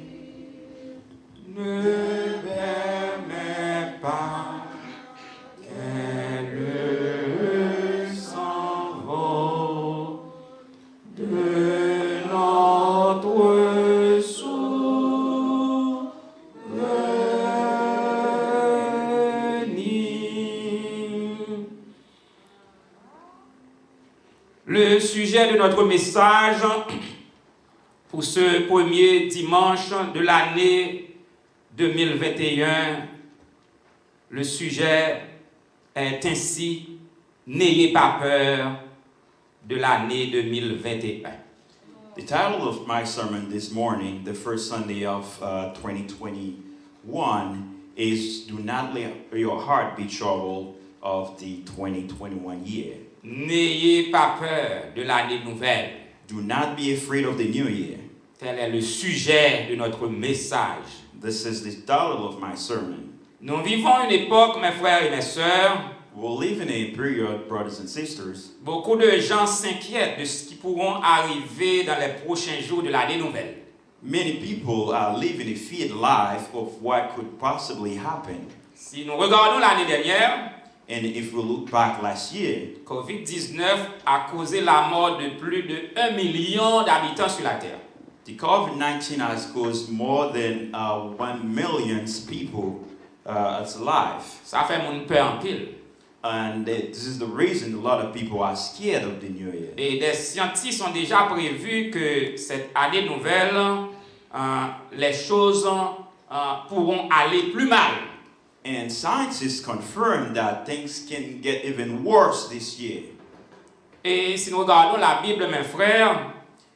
Ne permets pas qu'elle s'envole de notre Le sujet de notre message pour ce premier dimanche de l'année 2021, le sujet est ainsi « N'ayez pas peur de l'année 2021 ». The title of my sermon this morning, the first Sunday of 2021, is Do Not Let Your Heart Be Troubled of the 2021 year. N'ayez pas peur de l'année nouvelle. Do not be afraid of the new year. Tel est le sujet de notre message. This is the title of my sermon. Nous vivons une époque, mes frères et mes sœurs, We'll live in a period, brothers and sisters. Beaucoup de gens s'inquiètent de ce qui pourront arriver dans les prochains jours de l'année nouvelle. Many people are living a feared life of what could possibly happen. Si nous regardons l'année dernière, And if we look back last year, COVID-19 a causé la mort de plus de 1 million d'habitants sur la Terre. the COVID-19 has caused more than 1 million people as life. Ça fait mon peur en pile. And this is the reason a lot of people are scared of the new year. Et des scientifiques ont déjà prévu que cette année nouvelle, les choses pourront aller plus mal. And scientists confirm that things can get even worse this year. Et si nous regardons la Bible, mes frères,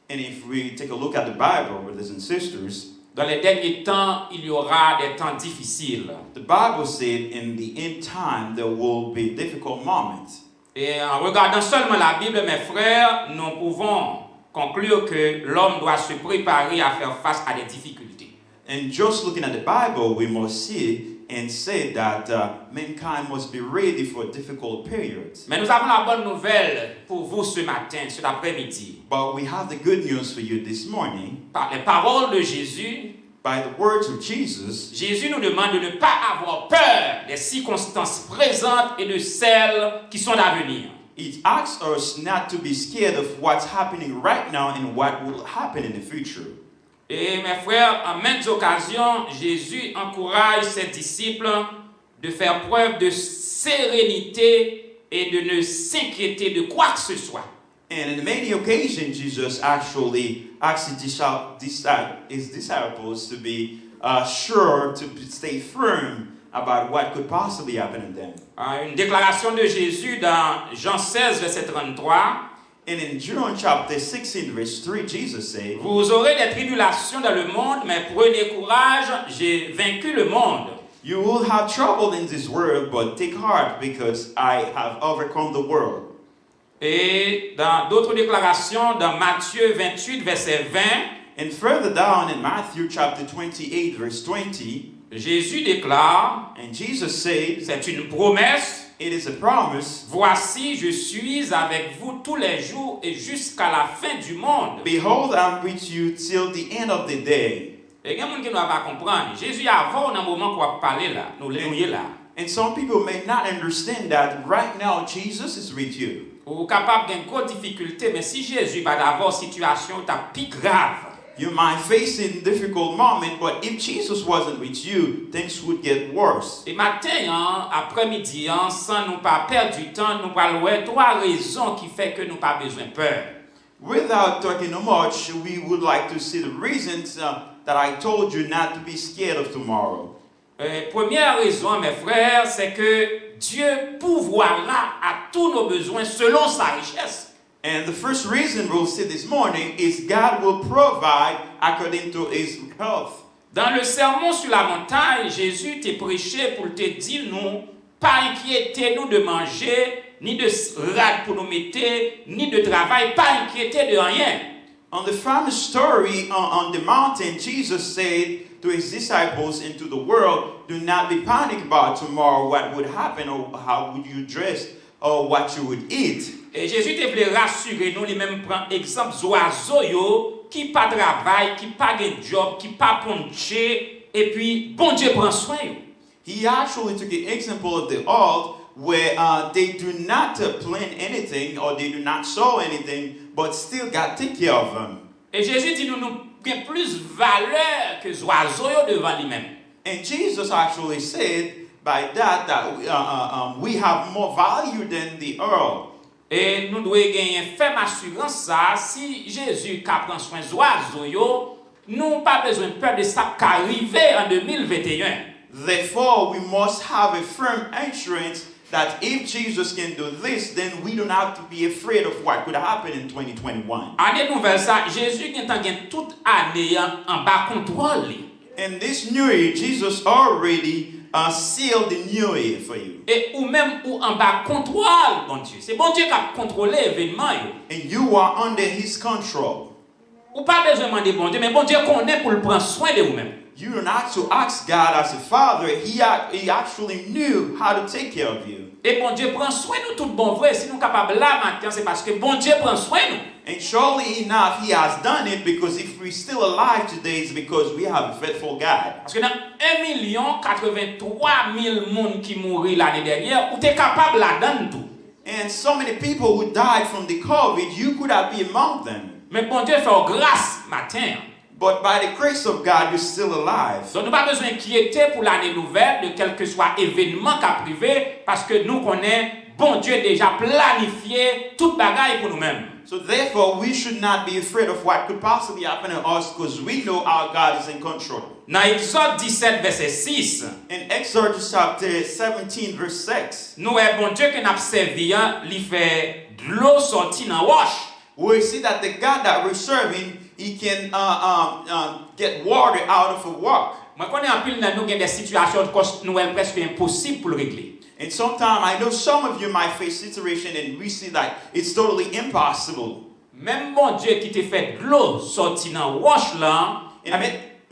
And if we take a look at the Bible, brothers and sisters, dans les derniers temps, il y aura des temps difficiles. the Bible said in the end time there will be difficult moments. Et en regardant seulement la Bible, mes frères, nous pouvons conclure que l'homme doit se préparer à faire face à des difficultés. And just looking at the Bible, we must see and say that mankind must be ready for difficult periods. Mais nous avons la bonne nouvelle pour vous ce matin, cet après-midi. But we have the good news for you this morning. Par les paroles de Jésus, By the words of Jesus, Jésus nous demande de ne pas avoir peur des circonstances présentes et de celles qui sont à venir. It asks us not to be scared of what's happening right now and what will happen in the future. Et mes frères, en maintes occasions, Jésus encourage ses disciples de faire preuve de sérénité et de ne s'inquiéter de quoi que ce soit. And in many occasions, Jesus actually asks his disciples to be sure to stay firm about what could possibly happen to them. Une déclaration de Jésus dans Jean 16, verset 33. And in John chapter 16, verse 3, Jesus said, Vous aurez des tribulations dans le monde, mais prenez courage, j'ai vaincu le monde. You will have trouble in this world, but take heart because I have overcome the world. Et dans d'autres déclarations, dans Matthieu 28, verset 20, And further down in Matthew chapter 28, verse 20, Jésus déclare, and Jesus said, c'est une promesse, it is a promise, voici, je suis avec vous tous les jours et jusqu'à la fin du monde. behold, I'm with you till the end of the day. Et il y a des gens qui ne doivent pas comprendre. Jésus avant, dans le moment qu'on va parler là, nous sommes là. And some people may not understand that right now Jesus is with you. Ou capable d'une grosse difficulté, mais si Jésus va d'avoir situation ta plus grave. You might face a difficult moment, but if Jesus wasn't with you, things would get worse. Et matin, après-midi, sans nous pas perdre du temps, nous allons voir trois raisons qui font que nous pas besoin de peur. Without talking too much, we would like to see the reasons that I told you not to be scared of tomorrow. Première raison, mes frères, c'est que Dieu pourvoira à tous nos besoins selon sa richesse. And the first reason we'll see this morning is God will provide according to his health. Dans le sermon sur la montagne, Jésus t'a prêché pour te dire nous, pas inquiétez-nous de manger, ni de rad pour nous mettre, ni de travail, pas inquiétez de rien. On the famous story on the mountain, Jesus said to his disciples and to the world, do not be panicked about tomorrow, what would happen, or how would you dress, or what you would eat. Et Jésus te voulait rassurer nous, lui même prend exemple oiseaux yo qui pas travail, qui pas de job, qui pas ponché, et puis bon Dieu prend soin. He actually took an example of the old where they do not plant anything or they do not sow anything, but still God take care of them. Et Jésus dit nous avons plus valeur que les oiseaux yo devant lui-même. And Jesus actually said by that we have more value than the earth. Et nous devons gagner ferme assurance ça, si Jésus prend soin des oiseaux, nous n'avons pas besoin de peur de ça qui arrive en 2021. Therefore, we must have a firm assurance that if Jesus can do this, then we don't have to be afraid of what could happen in 2021. Année nouvelle ça, Jésus gagne toute année en bas contrôle. And this new year, Jesus already sealed the new year for you. Et ou même ou en bas contrôle, bon Dieu. C'est bon Dieu qui a contrôlé l'événement. And you are under his control. Ou pas besoin de demander bon Dieu, mais bon Dieu connaît pour le prendre soin de vous-même. You don't have to ask God as a father. He actually knew how to take care of you. Et bon Dieu prend soin de nous tout bon vrai. Si nous sommes capables là maintenant, c'est parce que bon Dieu prend soin de nous. And surely enough, he has done it, because if we're still alive today, it's because we have a faithful God. Parce que dans 1,83,000 personnes qui mourent l'année dernière, vous êtes capable là-dedans tout. And so many people who died from the COVID, you could have been among them. Mais bon Dieu fait grâce matin. But by the grace of God, you're still alive. Donc nous n'avons pas besoin d'inquiéter pour l'année nouvelle de quel que soit événement qu'a privé, parce que nous connaissons, bon Dieu déjà planifié toute bagaille pour nous-mêmes. So therefore, we should not be afraid of what could possibly happen to us, because we know our God is in control. Dans Exode 17, verset 6, In Exodus chapter 17, verse 6, nous avons bon Dieu qui n'a servi, il fait de l'eau sortir dans la roche. we see that the God that we're serving, he can get water out of a rock. Moi, connais en pile dans nous des situations que nous est presque impossible pour régler. And sometimes I know some of you might face situation and we see that it's totally impossible. Même bon Dieu qui te fait de l'eau sortir dans la roche là, And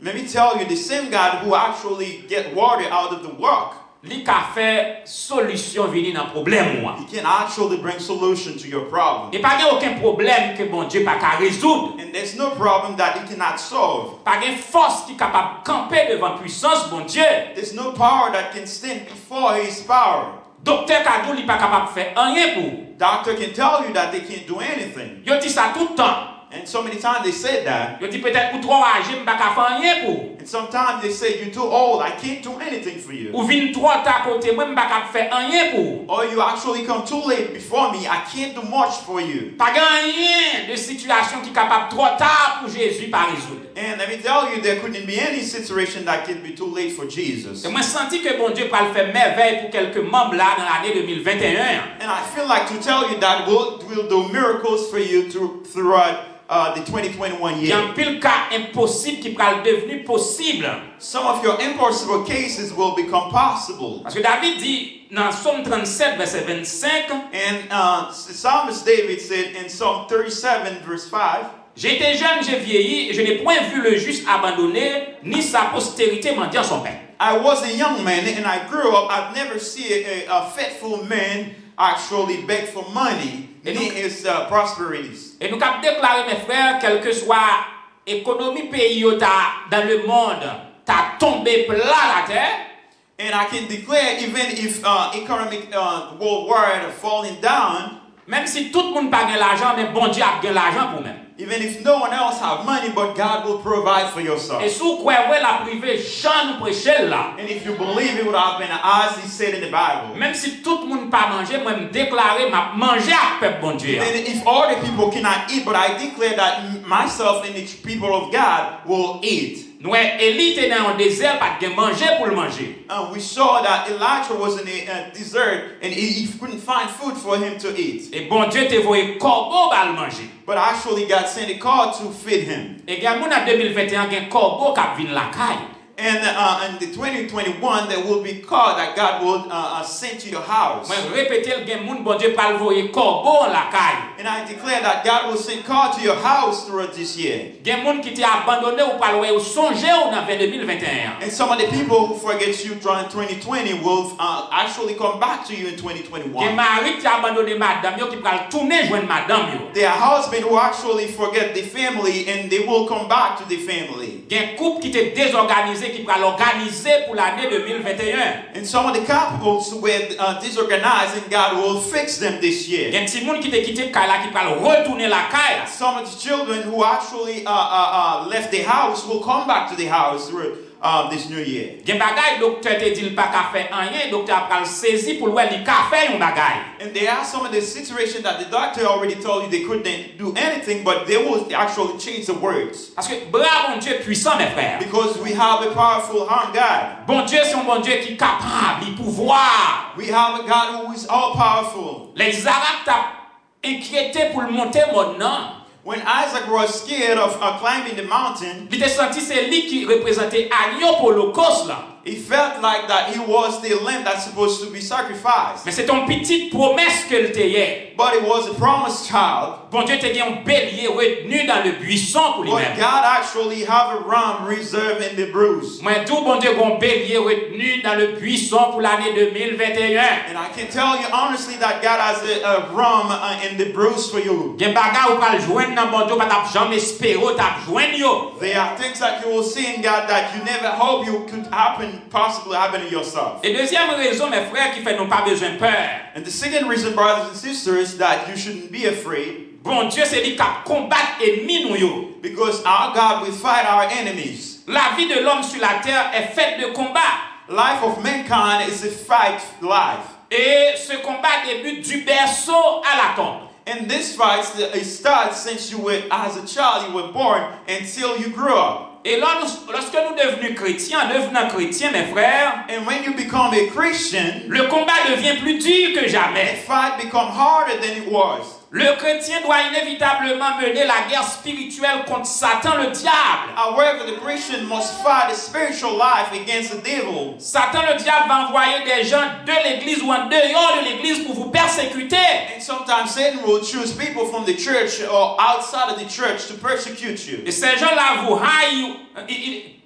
let me tell you, the same God who actually get water out of the rock, il a fait solution venir dans problème moi. he can actually bring solution to your problem. Et pas aucun problème que bon Dieu pas qu'à résoudre. And there's no problem that he cannot solve. Pas une force qui est capable de camper devant puissance bon Dieu. There's no power that can stand before his power. Docteur Kadou il pas capable de faire rien pour. Doctor can tell you that they can't do anything. Yo dit ça tout le temps. And so many times they said that. Yo dit peut-être ou trop âgé m'pas ka faire rien pour. And sometimes they say, you're too old, I can't do anything for you. Ou vinn trop tard côté moi m'pas ka faire rien pour. Or you actually come too late before me, I can't do much for you. Pas rien de situation qui capable trop tard pour Jésus pas résoudre. And let me tell you, there couldn't be any situation that could be too late for Jesus. Et moi senti que bon Dieu va le faire merveille pour quelques membres là dans l'année 2021. And I feel like to tell you that we'll do miracles for you throughout the 2021 Il y a year. un pile cas impossible qui va devenir possible. Some of your impossible cases will become possible. Parce que David dit dans Psaume 37 verset 25, And Psalmist David said in Psalm 37 verse 5, j'étais jeune, j'ai vieilli, et je n'ai point vu le juste abandonné, ni sa postérité mendiant son pain. I was a young man and I grew up. I've never seen a faithful man actually beg for money in his prosperities. Et nous avons déclaré, mes frères, quelle que soit l'économie pays dans le monde, t'as tombé plat la terre. And I can declare, even if economic worldwide are falling down, même si tout le monde n'a pas l'argent, mais bon Dieu a l'argent pour même. even if no one else have money, but God will provide for yourself. Et si vous croyez la privée, Jean nous prêchait là. And if you believe it would happen as he said in the Bible. Même si tout le monde n'a pas mangé, moi me déclarer m'a manger avec peuple bon Dieu. And if other people cannot eat, but I declare that myself and the people of God will eat. Nous, Élie était dans un désert, pas de manger pour le manger. We saw that Elijah was in a desert and he couldn't find food for him to eat. Et bon Dieu te voyé corbeau pour le manger. But actually God sent a car to feed him. Et il y a en 2021 un corbeau qui vient la caille. And in the 2021 there will be car that God will send to your house. Moi répéter le gen moun bon Dieu pas le voyer corbeau la caille. And I declare that God will send car to your house throughout this year. Gen moun qui t'a abandonné ou pas le ou songer ou dans 2021. And some of the people who forget you during 2020 will actually come back to you in 2021. Gen mari qui abandonné madame yo qui pral tourner joindre madame yo. There are husbands who actually forget the family and they will come back to the family. Gen couple qui te désorganisé qui pral organiser pour l'année 2021. And some of the couples who were disorganized and God will fix them this year. Gen ti moun qui te quitté kala qui pral retourner la caille. Some of the children who actually left the house will come back to the house this new year. Gen bagay docteur te dit pas ka faire rien, docteur pral saisi pour ouais li ka faire un bagay. And there are some of the situations that the doctor already told you they couldn't do anything, but they will actually change the words. Parce que bras bon Dieu puissant mes frères. Because we have a powerful hand God. Bon Dieu c'est un bon Dieu qui est capable, il pouvoir. We have a God who is all powerful. Les Arabes t'a inquiété pour le monter maintenant. When Isaac was scared of climbing the mountain, Il était senti c'est lui qui représentait agneau pour l'Holocauste là. he felt like that he was the lamb that's supposed to be sacrificed. Mais c'est une petite promesse que te y But it was a promised child. Bon Dieu te dit un bélier retenu dans le buisson pour But lui-même. God actually have a ram reserved in the bruise. Moi tout bon Dieu un bélier retenu dans le buisson pour l'année 2021. And I can tell you honestly that God has a ram in the bruise for you. Gen bagay ou pas joindre dans bon Dieu pas t'a jamais espérer t'a joindre yo. There are things that you will see in God that you never hope you could possibly happen to yourself. Et deuxième raison mes frères qui fait nous pas besoin peur. And the second reason, brothers and sisters, that you shouldn't be afraid, Bon Dieu c'est lui qui combat ennemi nous yo. because our God will fight our enemies. La vie de l'homme sur la terre est faite de combat. Life of mankind is a fight life. Et ce combat débute du berceau à la tombe. And this fight it starts since you were as a child, you were born until you grew up. Et lorsque nous devenons chrétiens, mes frères, And when you become a Christian, le combat devient plus dur que the jamais. fight becomes harder than it was. Le chrétien doit inévitablement mener la guerre spirituelle contre Satan, le diable. However, the Christian must fight a spiritual life against the devil. Satan, le diable, va envoyer des gens de l'église ou en dehors de l'église pour vous persécuter. And sometimes Satan will choose people from the church or outside of the church to persecute you. Et ces gens-là vous haïront,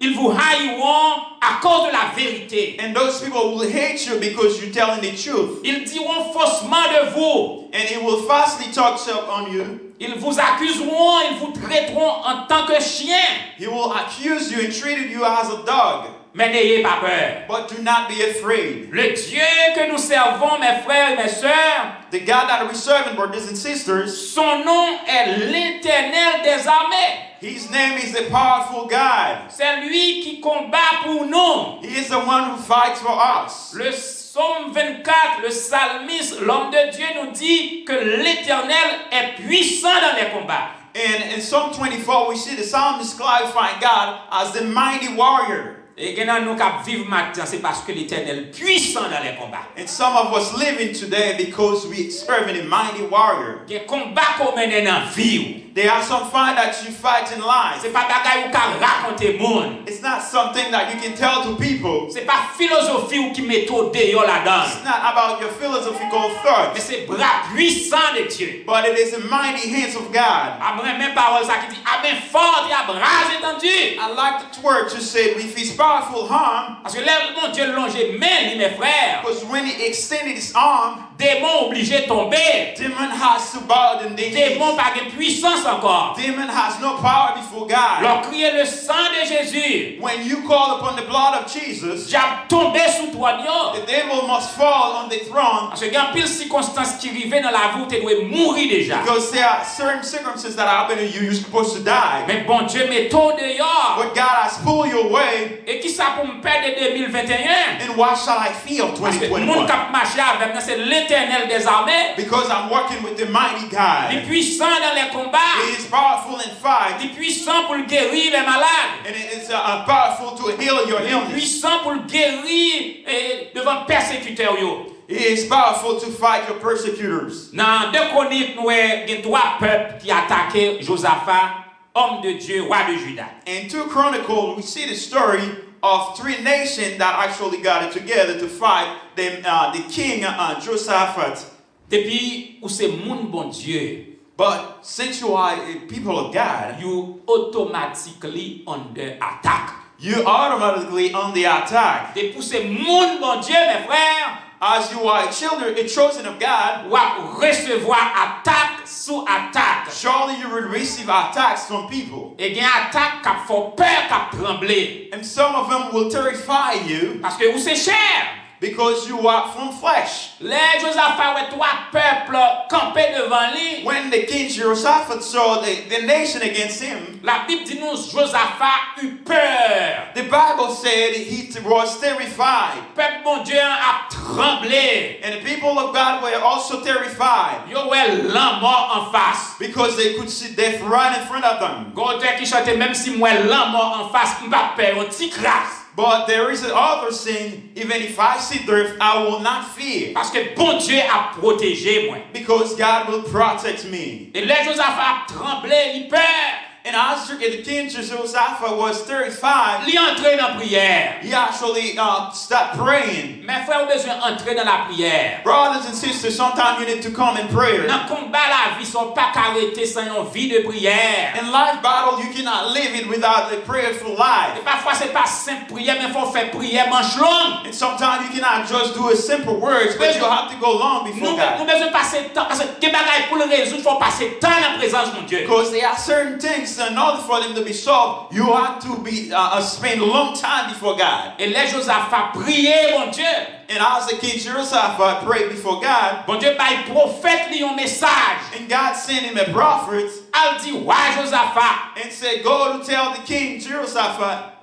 ils vous haïront à cause de la vérité. And those people will hate you because you're telling the truth. Ils diront faussement de vous. And it will falsely talk on you. Ils vous accuseront, ils vous traiteront en tant que chien. He will accuse you and treat you as a dog. Mais n'ayez pas peur. But do not be afraid. Le Dieu que nous servons, mes frères et mes sœurs, The God that we serve, brothers and sisters, son nom est l'Éternel des armées. His name is a powerful God. C'est lui qui combat pour nous. He is the one who fights for us. Le Psaume 24, le psalmiste, l'homme de Dieu nous dit que l'Éternel est puissant dans les combats. And in Psalm 24, we see the psalmist clarifying God as the mighty warrior. Et quand nous vivons maintenant, c'est parce que l'Éternel est puissant dans les combats. And some of us living today because we serve a mighty warrior. Les combats qu'on mène dans la vie. There are some fight that you fight in life. C'est pas bagaille ou qu'à raconter monde. It's not something that you can tell to people. C'est pas philosophie ou qui méthode dehors là-dedans. It's not about your philosophical thoughts. Mais c'est bras puissant de Dieu. But it is the mighty hands of God. Après même parole ça qui dit ah ben fort et à bras étendu. I like the word to say with his powerful arm. Parce que là mon Dieu longé main mes frères. Because when he extended his arm, démon obligé tomber. demon has to bow the knee. Démon pas de puissance encore. Demon has no power before God. Leur crier le sang de Jésus. When you call upon the blood of Jesus, Diable tomber sous toi. the devil must fall on the throne. Parce qu'il y a pile circonstances qui arrivent dans la vie où tu dois mourir déjà. Because there are certain circumstances that happen to you, you're supposed to die. Mais bon Dieu met tout dehors. But God has pulled you away. Et qui ça pour me perdre 2021? And why shall I feel Parce que le monde 2021? qui marche avec moi, c'est l'Éternel l'Éternel des armées. Because I'm working with the mighty Il est God. puissant dans les combats. He is powerful in fight. Il est puissant pour guérir les malades. And it's powerful to heal your Il est illness. puissant pour guérir devant persécuteurs. He is powerful to fight your persecutors. Dans 2 Chroniques, nous avons 3 peuples qui attaquaient Josaphat, homme de Dieu, roi de Juda. In 2 Chronicles, we see the story of 3 nations that actually got together to fight the king Josaphat. Depuis où c'est moun bon Dieu, But since you are people of God, you automatically under attack. you automatically on the attack. Depuis où c'est moun bon Dieu, mes frères, As you are a chosen of God, ou à recevoir attaque sous attaque. surely you will receive attacks from people. Et il y a attaque qui font peur, qui trembler. And some of them will terrify you Parce que vous c'est cher. because you are from flesh. Les Josaphat et 3 peuples campés devant lui. When the king Jehoshaphat saw the nation against him, La Bible dit nous Josaphat eut peur. the Bible said he was terrified. Peuple bon Dieu a tremblé. And the people of God were also terrified Yo ouais l'an mort en face. because they could see death right in front of them. Gonteur qui chantait même si moi l'an mort en face, m'pas peur, on t'y crasse. But there is another saying, even if I see death, I will not fear, Parce que bon Dieu a protégé moi. because God will protect me. Et les Josaphat a tremblé, il peur. And as the king Jehoshaphat was terrified, Il est entré dans la prière. he actually started praying. Mes frères ont besoin d'entrer dans la prière. Brothers and sisters, sometimes you need to come in prayer. Dans le combat la vie, sont pas arrêtés sans une vie de prière. In life battle, you cannot live it without a prayerful life. Et parfois c'est pas simple prière, mais il faut faire prière manche longue. And sometimes you cannot just do a simple words, but you have to go long before Nous God. besoin passer temps parce que des bagailles pour le résoudre, il faut passer temps dans la présence de mon Dieu. Because there are certain things, in order for them to be solved, you have to be spend a long time before God. Et les Josaphat priaient, mon Dieu. And as the king Jehoshaphat prayed before God, Bon Dieu, bah, le prophète lui un message. and God sent him a prophet Elle dit, ouais, Josaphat, and said, "Go to tell the king Jehoshaphat,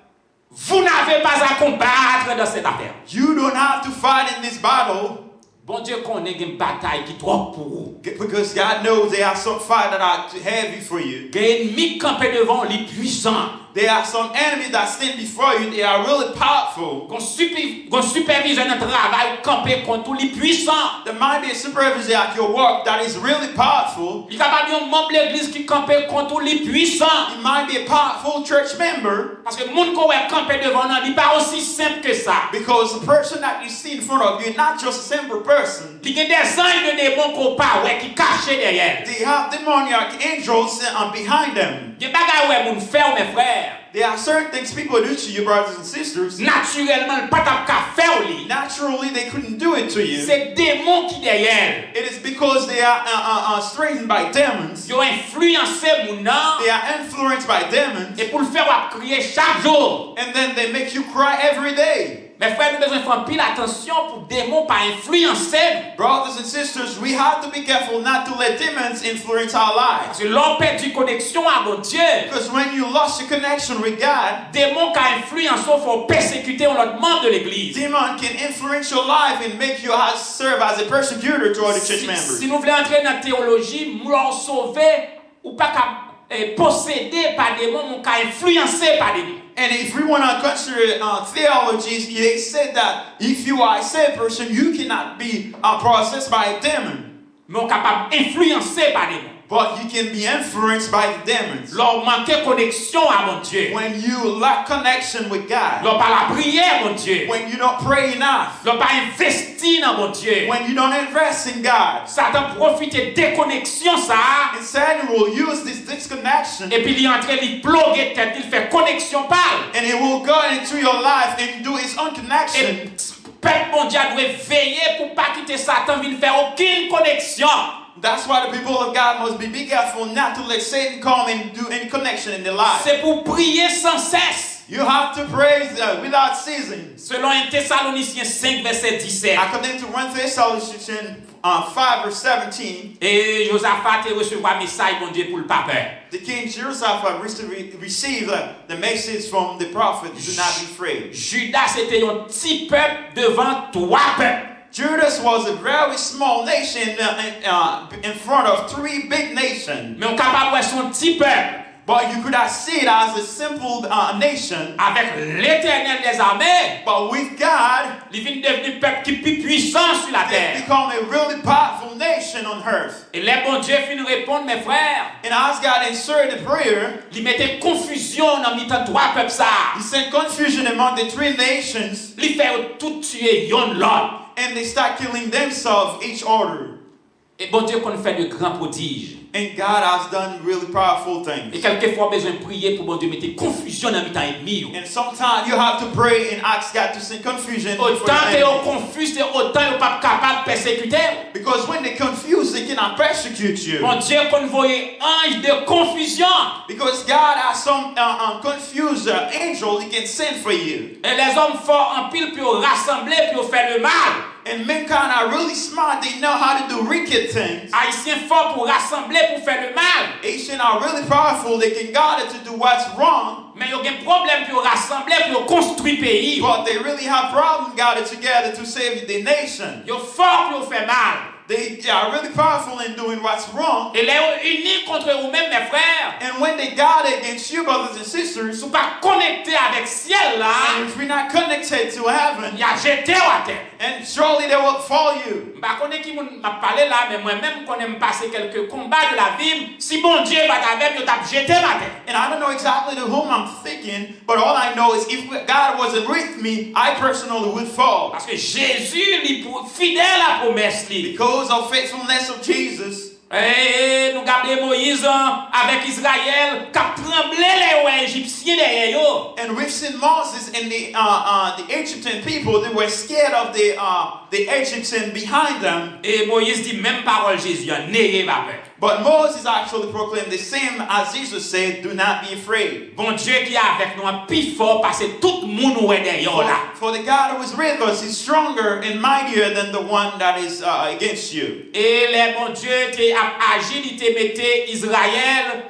vous n'avez pas à combattre dans cette affaire. you don't have to fight in this battle." Bon Dieu connaît une bataille qui est trop pour vous. Because God knows there are some fight that are too heavy for you. Il y a un ennemi campé devant les puissants. There are some enemies that stand before you. They are really powerful. Qu'on supervise un travail campé contre les puissants. There might be a supervisor at your work that is really powerful. Il y a un membre de l'église qui campé contre les puissants. It might be a powerful church member. Parce que le monde qu'on est campé devant nous, il n'est pas aussi simple que ça. Because the person that you see in front of you is not just a simple person. Il y a des anges de démons qu'on parle qui cachent derrière. They have demoniac angels behind them. Il y a des bagages où nous faisons, mes frères. There are certain things people do to you, brothers and sisters. Naturellement, le pas qu'à faire. Naturally, they couldn't do it to you. C'est démons qui derrière. It is because they are strengthened by demons. Ils ont influencé mon nom. They are influenced by demons. Et pour le faire, on va crier chaque jour. And then they make you cry every day. Mes frères, nous devons faire pile attention pour démons pas influencer. Brothers and sisters, we have to be careful not to let demons influence our Parce lives. que l'on perd du connexion à mon Dieu. Because when you lost your connection with God, Démons qui influencent faut persécuter l'autre membre de l'église. demon can influence your life and make you serve as a persecutor to other church members. Si nous voulons entrer dans la théologie, nous l'on sauver ou pas posséder par démons, nous qu'à influencer par démons. And if we want to consider theologies, they said that if you are a saved person, you cannot be processed by a demon. Mais on est capable d'influencer par démons. But you can be influenced by the demons. L'on manque connexion à mon Dieu. When you lack connection with God. L'on pas la prière, mon Dieu. When you don't pray enough. L'on pas investi dans mon Dieu. When you don't invest in God. Satan profite de déconnexion ça. And Satan will use this disconnection. Et puis il est en train de ploguer tête, il fait connexion par. And he will go into your life and do his own connection. Et peuple mondial doit veiller pour pas quitter Satan vienne faire aucune connexion. That's why the people of God must be careful not to let Satan come and do any connection in their life. C'est pour prier sans cesse. You have to pray without ceasing. Selon 1 Thessaloniciens 5 verset 17. According to 1 Thessalonians 5 verse 17. Et Josaphat a reçu un message bon Dieu pour le pape. The king Jehoshaphat received the message from the prophet, do not be afraid. Judas était un petit peuple devant 3 peuples. Judas was a very small nation in front of three big nations. Mais on est capable de son petit peuple. But you could not see it as a simple nation. Avec l'Éternel des armées, But with God, il vient devenir peuple qui est plus puissant sur la they terre. become a really powerful nation on earth. Et les bons dieux finissent répondre, mes frères, And as God answered the prayer, il mettait confusion dans les trois peuples ça. He sent confusion among the three nations, Il fait tout tuer yon l'autre. and they start killing themselves, each other. Et bon Dieu qu'on fait de grands prodiges. And God has done really powerful Et things. quelquefois besoin de prier pour bon Dieu mettre confusion dans les temps ennemis. And sometimes you have to pray and ask God to send confusion before Autant the que vous enemy. confus, autant vous pas capable de persécuter. Because when they confuse, they cannot persecute you. Bon Dieu qu'on voyait ange de confusion. Because God has some confused angel He can send for you. Et les hommes forts en pile pour rassembler pour faire le mal. And mankind are really smart. They know how to do wicked things. Haïtiens forts pour rassembler pour faire le mal. Asians are really powerful. They can gather to do what's wrong. Mais il y a un problème pour rassembler pour construire pays. But they really have problems gathered together to save the nation. Ils sont forts pour faire mal. They are really powerful in doing what's wrong. Et les unis contre vous-même, mes frères. And when they gather against you, brothers and sisters, Ils ne sont pas connectés avec ciel là. and if we're not connected to heaven, Il y a jeté à terre. and surely they will fall you. Je ne connais qui m'a parlé là, mais moi-même, quand je passer quelques combats de la vie, si bon Dieu va avec, il t'a jeté à terre. And I don't know exactly to whom I'm thinking, but all I know is if God wasn't with me, I personally would fall. Parce que Jésus, il est fidèle à la promesse. Because of faithfulness of Jesus. Et nous regardons Moïse avec Israël qui a tremblé les Égyptiens derrière eux. And we've seen Moses and the Egyptian people, they were scared of the Egyptian behind them. Et Moïse dit même parole Jésus, n'ayez pas peur. But Moses actually proclaimed the same as Jesus said, do not be afraid. Bon Dieu qui est avec nous un plus fort parce que tout le monde est derrière là. For the God who is with us is stronger and mightier than the one that is against you. Et les bon Dieu qui a agi, il te mettait Israël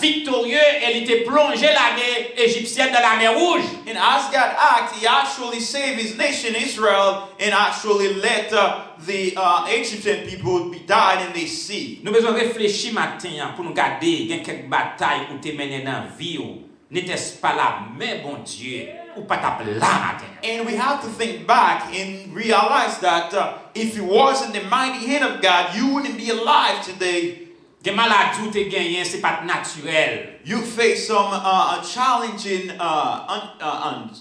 victorieux et il te plongé l'armée égyptienne dans la mer Rouge. And as God acted, He actually saved His nation Israel and actually let the Egyptian people be died in the sea. Nous besoin réfléchir matin pour nous garder il y a quelques batailles pour te mener dans la vie. N'était-ce pas là, mais bon Dieu, ou pas ta là matin. And we have to think back and realize that if it wasn't the mighty hand of God, you wouldn't be alive today. Des maladies ou te gagné, c'est pas naturel. You face some challenging,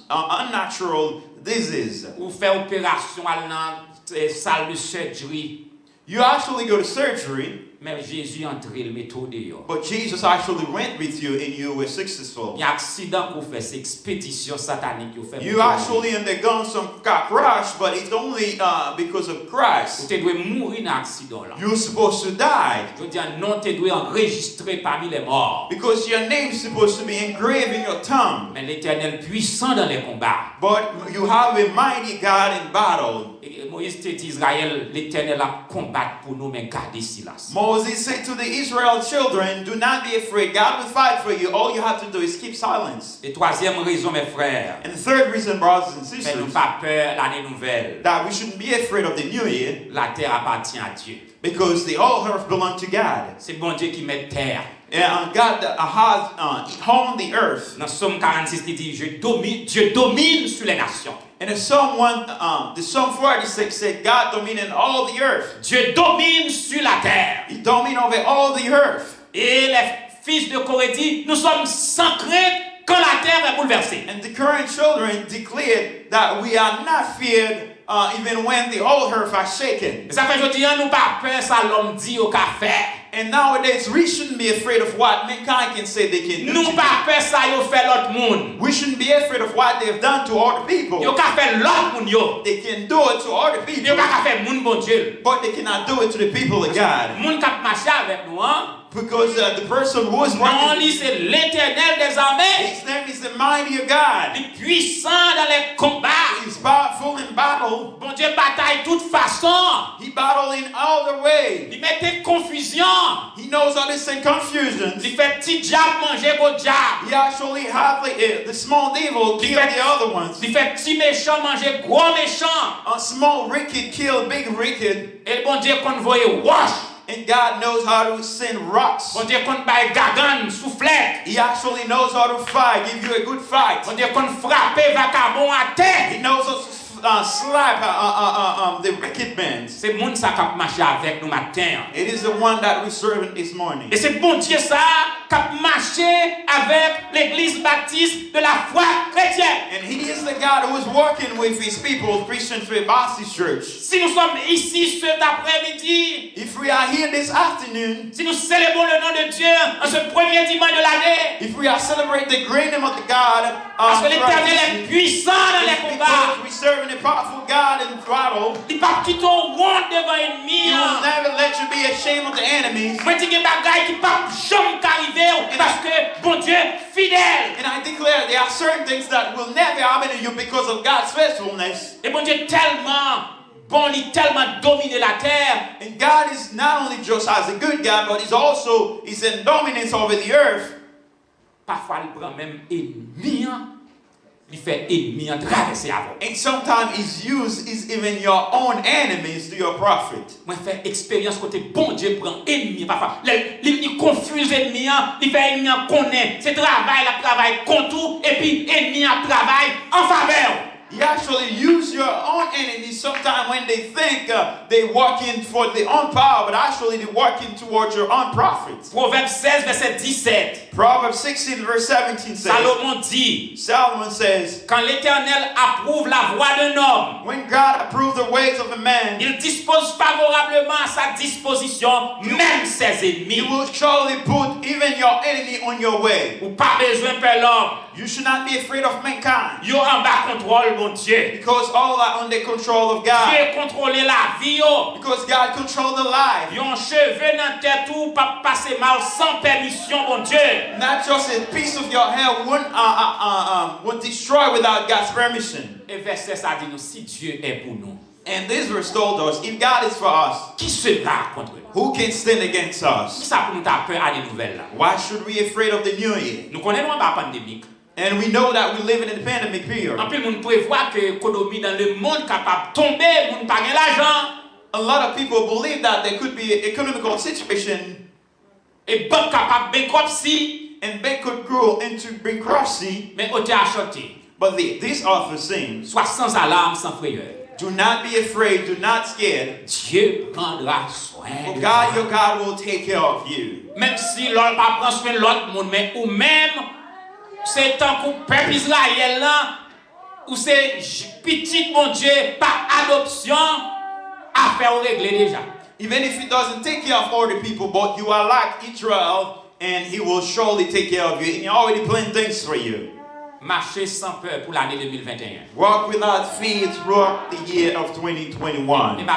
unnatural disease. Ou faire opération à la salle de surgery. You actually go to surgery, Mais Jésus entré le méthode. but Jesus actually went with you and you were successful. Il y a accident qu'on fait, c'est expédition satanique qu'on fait. You actually undergone some car crash, but it's only because of Ou Christ. tu dois mourir dans l'accident là. You're supposed to die Je veux dire, non, tu dois enregistrer parmi les morts. because your name is supposed to be engraved in your tongue. Mais l'Éternel puissant dans les combats. But you have a mighty God in battle. Et Moïse te dit Israël, l'Éternel a combattu pour nous, mais gardez silence. Moses said to the Israel children, do not be afraid. God will fight for you. All you have to do is keep silence. Et troisième raison, mes frères, And the third reason, brothers and mais nous sisters, pas peur l'année nouvelle. that we shouldn't be afraid of the new year La terre appartient à Dieu. because the whole earth belongs to God. C'est bon Dieu qui met terre. And God has owned the earth. Dans Somme 46, il dit, Dieu domine sur les nations. And in Psalm 1, the Psalm 46 said, God domines all the earth. Dieu domine sur la terre. He domines over all the earth. Et les fils de Corée disent, nous sommes sans crainte quand la terre est bouleversée. And the current children declared that we are not feared even when the whole earth are shaken. Et ça fait aujourd'hui, nous pas peur, ça l'homme dit au café. And nowadays, we shouldn't be afraid of what mankind can say they can do. Nous to pas you. peur, ça yo fait l'autre monde. We shouldn't be afraid of what they've done to other people. Yo ka fait l'autre monde yo. They can do it to other people, Yo ka fait monde bon Dieu. but they cannot do it to the people of God. Monde k'ap marcher avec nous, hein. Because the person who is Non, working, lui c'est l'Éternel des armées. his name is the mighty of God. Il est puissant dans les combats. He's powerful in battle. Bon Dieu bataille de toute façon. He battled in all the way. Il mettait confusion. méchant. He knows how to send confusion. Il fait petit diable manger gros diable. He actually have the small devil kill the other ones. Il fait petit méchant manger gros méchant. A small wicked kill big wicked. Et bon Dieu qu'on voyait wash. And God knows how to send rocks. Bon Dieu qu'on baille gagan, soufflette. He actually knows how to fight, give you a good fight. Bon Dieu qu'on frappe vagabond à terre. He knows how to slap the wicked man. C'est monde ça qui marche avec nous matin. It is the one that we serve this morning. Et c'est bon Dieu ça qui marche avec l'église baptiste de la foi chrétienne. And he is the God who is working with his people, Christian Faith Baptist Church. Si nous sommes ici cet après-midi, If we are here this afternoon, si nous célébrons le nom de Dieu en ce premier dimanche de l'année, if we are celebrating the great name of the God, parce que l'Éternel est puissant dans les combats, because we serve a powerful God in battle, il ne va pas quitter au monde devant he l'ennemi. will never let you be ashamed of the enemies. Moi, je dis des bagailles qui ne peuvent jamais arriver parce que bon Dieu fidèle. And I declare there are certain things that will never happen to you because of God's faithfulness. Et bon Dieu tellement bon, il tellement dominé la terre. And God is not only just as a good God, but he's in dominance over the earth. Parfois, il prend même ennemi. Il fait ennemi en traverser avant. And sometimes he's even your own enemies to your prophet. Moi, je fais expérience côté bon Dieu prend ennemi. Parfois, il confuse ennemi, il fait ennemi en connaît. C'est travail contre tout, et puis ennemi en travail en faveur. You actually use your own enemies sometimes when they think they're working for their own power, but actually they're working towards your own profit. Proverbe 16, verset 17. Proverbs 16, verse 17 says, Solomon says, quand l'Éternel approuve la voie d'un homme, when God approves the ways of a man, il dispose favorablement à sa disposition même ses ennemis. He will surely put even your enemy on your way. Ou pas besoin de l'homme. You should not be afraid of mankind. Yo en bas contrôle mon Dieu. Because all are under control of God. Dieu contrôle la vie yo. Because God controls the life. Yon cheveu dans tête ou pas passer mal sans permission mon Dieu. Not just a piece of your hair won't destroy without God's permission. Et verset ça dit nous si Dieu est pour nous. And this verse told us, if God is for us, qui sera contre nous? Who can stand against us? Ça pour nous ta peur à des nouvelles là. Why should we be afraid of the new year? Nous connaissons la pandémie. And we know that we live in a pandemic period. En plus, on prévoit que l'économie dans le monde capable de tomber, on pas gagner l'argent. A lot of people believe that there could be an economical situation. Et banque capable bankruptcy. And they could grow into bankruptcy. Mais on t'a acheté. But this author sings, sois sans alarme, sans frayeur. Do not be afraid, do not scared. Dieu prendra soin de God, your God will take care of you. Même si l'autre pas prend soin de l'autre monde, mais ou même c'est tant que peuple Israël là, ou c'est petit mon Dieu par adoption, affaire réglée déjà. Even if he doesn't take care of all the people, but you are like Israel, and he will surely take care of you, and he already planned things for you. Marcher sans peur pour l'année 2021. Walk without fear throughout the year of 2021. And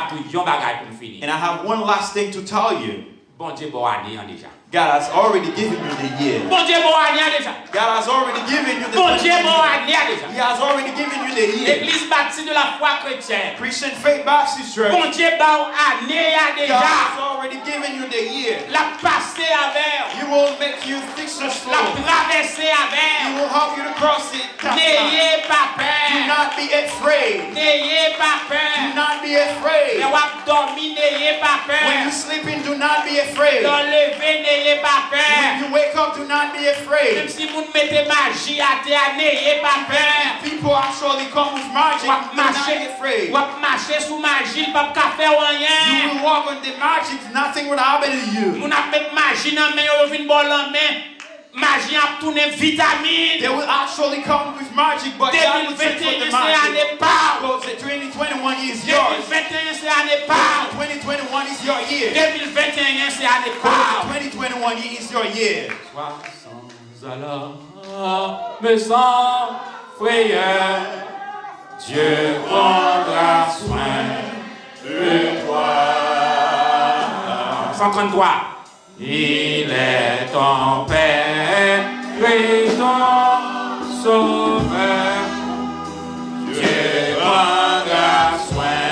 I have one last thing to tell you. Bon Dieu, bon année déjà. God has already given you the year. Bon Dieu, bon année déjà. God has already given you the bon Dieu, bon année déjà. He has already given you the year. L'église baptiste de la foi chrétienne. Christian Faith Baptist Church. Bon Dieu, bon année déjà. God has already given you the year. La passer avec. He will make you successful. La traverser avec. He will help you to cross it. N'ayez pas peur. Do not be afraid. N'ayez pas peur. Do not be afraid. Mais vous dormir, n'ayez pas peur. When you sleeping, do not be afraid. Dans lever, n'ayez pas peur. When you wake up, do not be afraid. Même si vous mettez magie à terre, n'ayez pas peur. People actually come with magic. Do not be afraid. Vous marchez sous magie, pas faire rien. You will walk on the magic, nothing will happen to you. Vous n'avez pas magie dans main, vous venez bon en main. Magie a tourné vitamine. They will actually come with magic, but God will take for the magic. Because 2021 is yours. 2021 is your year. 2021 c'est année pas. 2021 is your year. Sois sans alarme, mais sans frayeur, Dieu prendra soin de toi. 133. Il est ton Père et ton Sauveur. Dieu prendra soin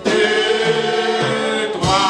de toi.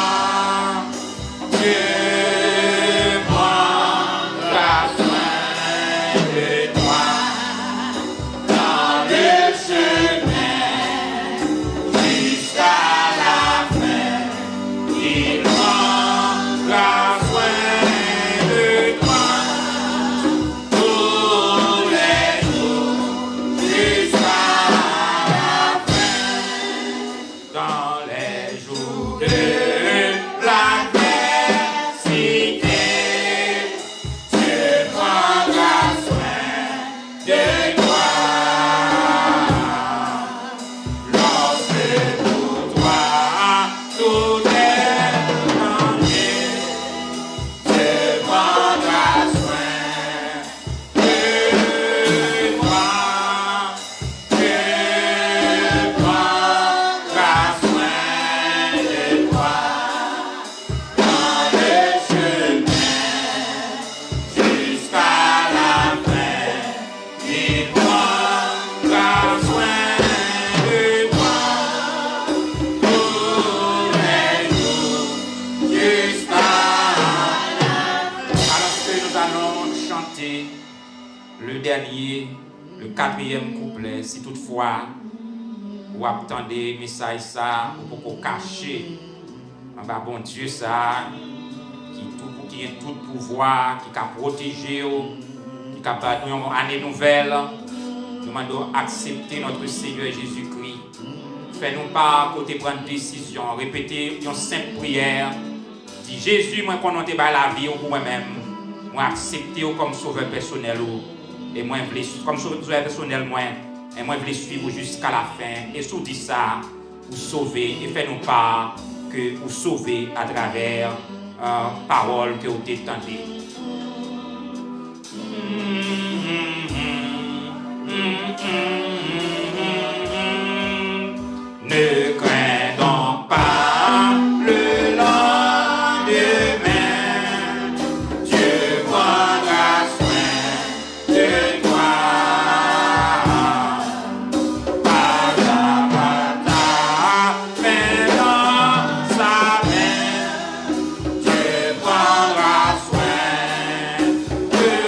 chanter le dernier, le 4e couplet. Si toutefois, vous attendez message ça, ou pour cacher, bon Dieu ça, qui a tout pouvoir, qui a protégé, qui a donné une année nouvelle, nous demandons accepter notre Seigneur Jésus-Christ. Fais-nous pas côté prendre décision, répéter une simple prière. Dis Jésus, moi qu'on te bat la vie pour moi-même, moi accepter comme sauveur personnel et moi comme sauveur personnel moi et moi je suivre jusqu'à la fin et sous dit ça vous sauver et fais-nous pas que vous sauver à travers parole que vous détendez. Ne crains donc pas le lendemain, Dieu prendra soin de toi. Pas à pas, mais dans sa main, Dieu prendra soin de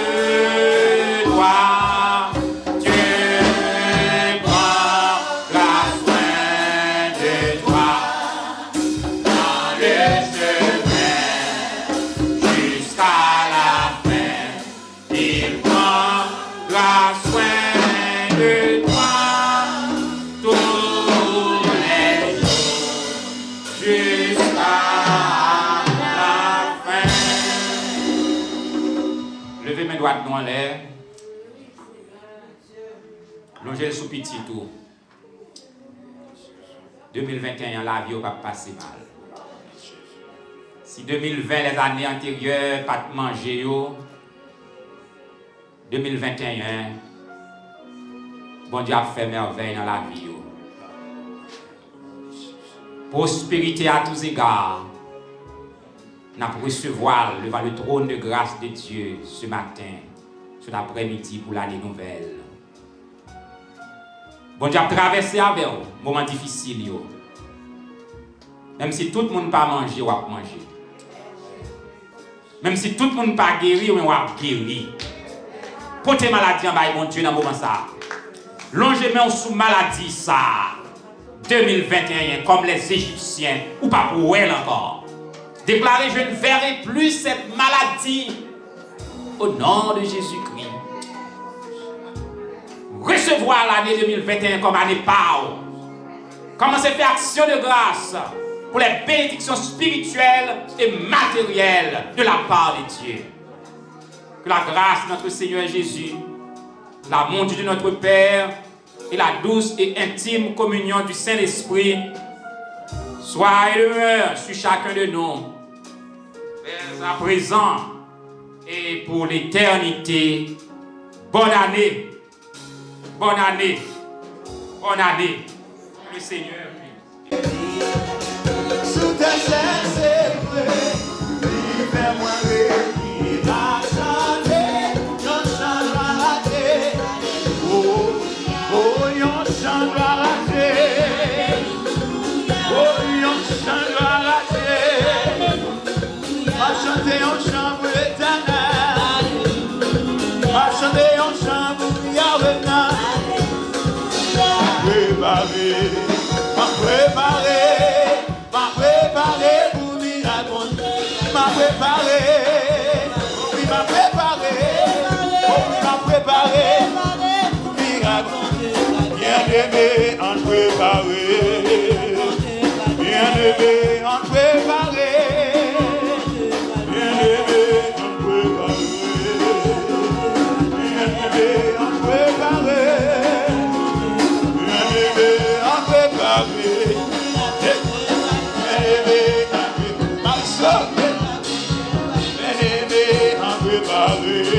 toi. Dieu prendra soin de toi dans le chemin jusqu'à la fin. Il prendra soin de toi tous les jours jusqu'à la fin. Levez mes doigts dans l'air. Longez sous petit tout. 2021, la vie va passer mal. Si 2020, les années antérieures, pas de manger, 2021, bon Dieu a fait merveille dans la vie. Prospérité à tous égards. Nous allons recevoir devant le trône de grâce de Dieu ce matin, ce après-midi pour l'année nouvelle. Bon Dieu a traversé avec vous, moment difficile. Même si tout le monde pas manger, ou a manger. Même si tout le monde pas guéri, ou a guéri. Portez maladie en bas, mon Dieu, dans le moment ça. Longez main sous maladie ça. 2021, comme les Égyptiens, ou pas pour elle encore. Déclarez, je ne verrai plus cette maladie au nom de Jésus-Christ. Recevoir l'année 2021 comme année par. Commencez à faire action de grâce pour les bénédictions spirituelles et matérielles de la part de Dieu. Que la grâce de notre Seigneur Jésus, l'amour de notre Père et la douce et intime communion du Saint-Esprit soit et demeure sur chacun de nous, dès à présent et pour l'éternité. Bonne année. Bonne année. Bonne année. Le Seigneur. Sous tes ailes, c'est vrai. Fais-moi rire. La chanter, yon chantera rater. Oh, oh, yon chantera rater. Oh, yon chantera rater. Va chanter yon chant pour l'Éternel. Va chanter yon chant pour Yahweh. M'a préparé pour miracle. M'a préparé, oui, m'a préparé, oh, oui, m'a préparé pour miracle. Bien-aimé, en préparé, bien-aimé, en préparé, bien-aimé, en préparé, bien-aimé, en préparé. Bien-aimé, en préparé.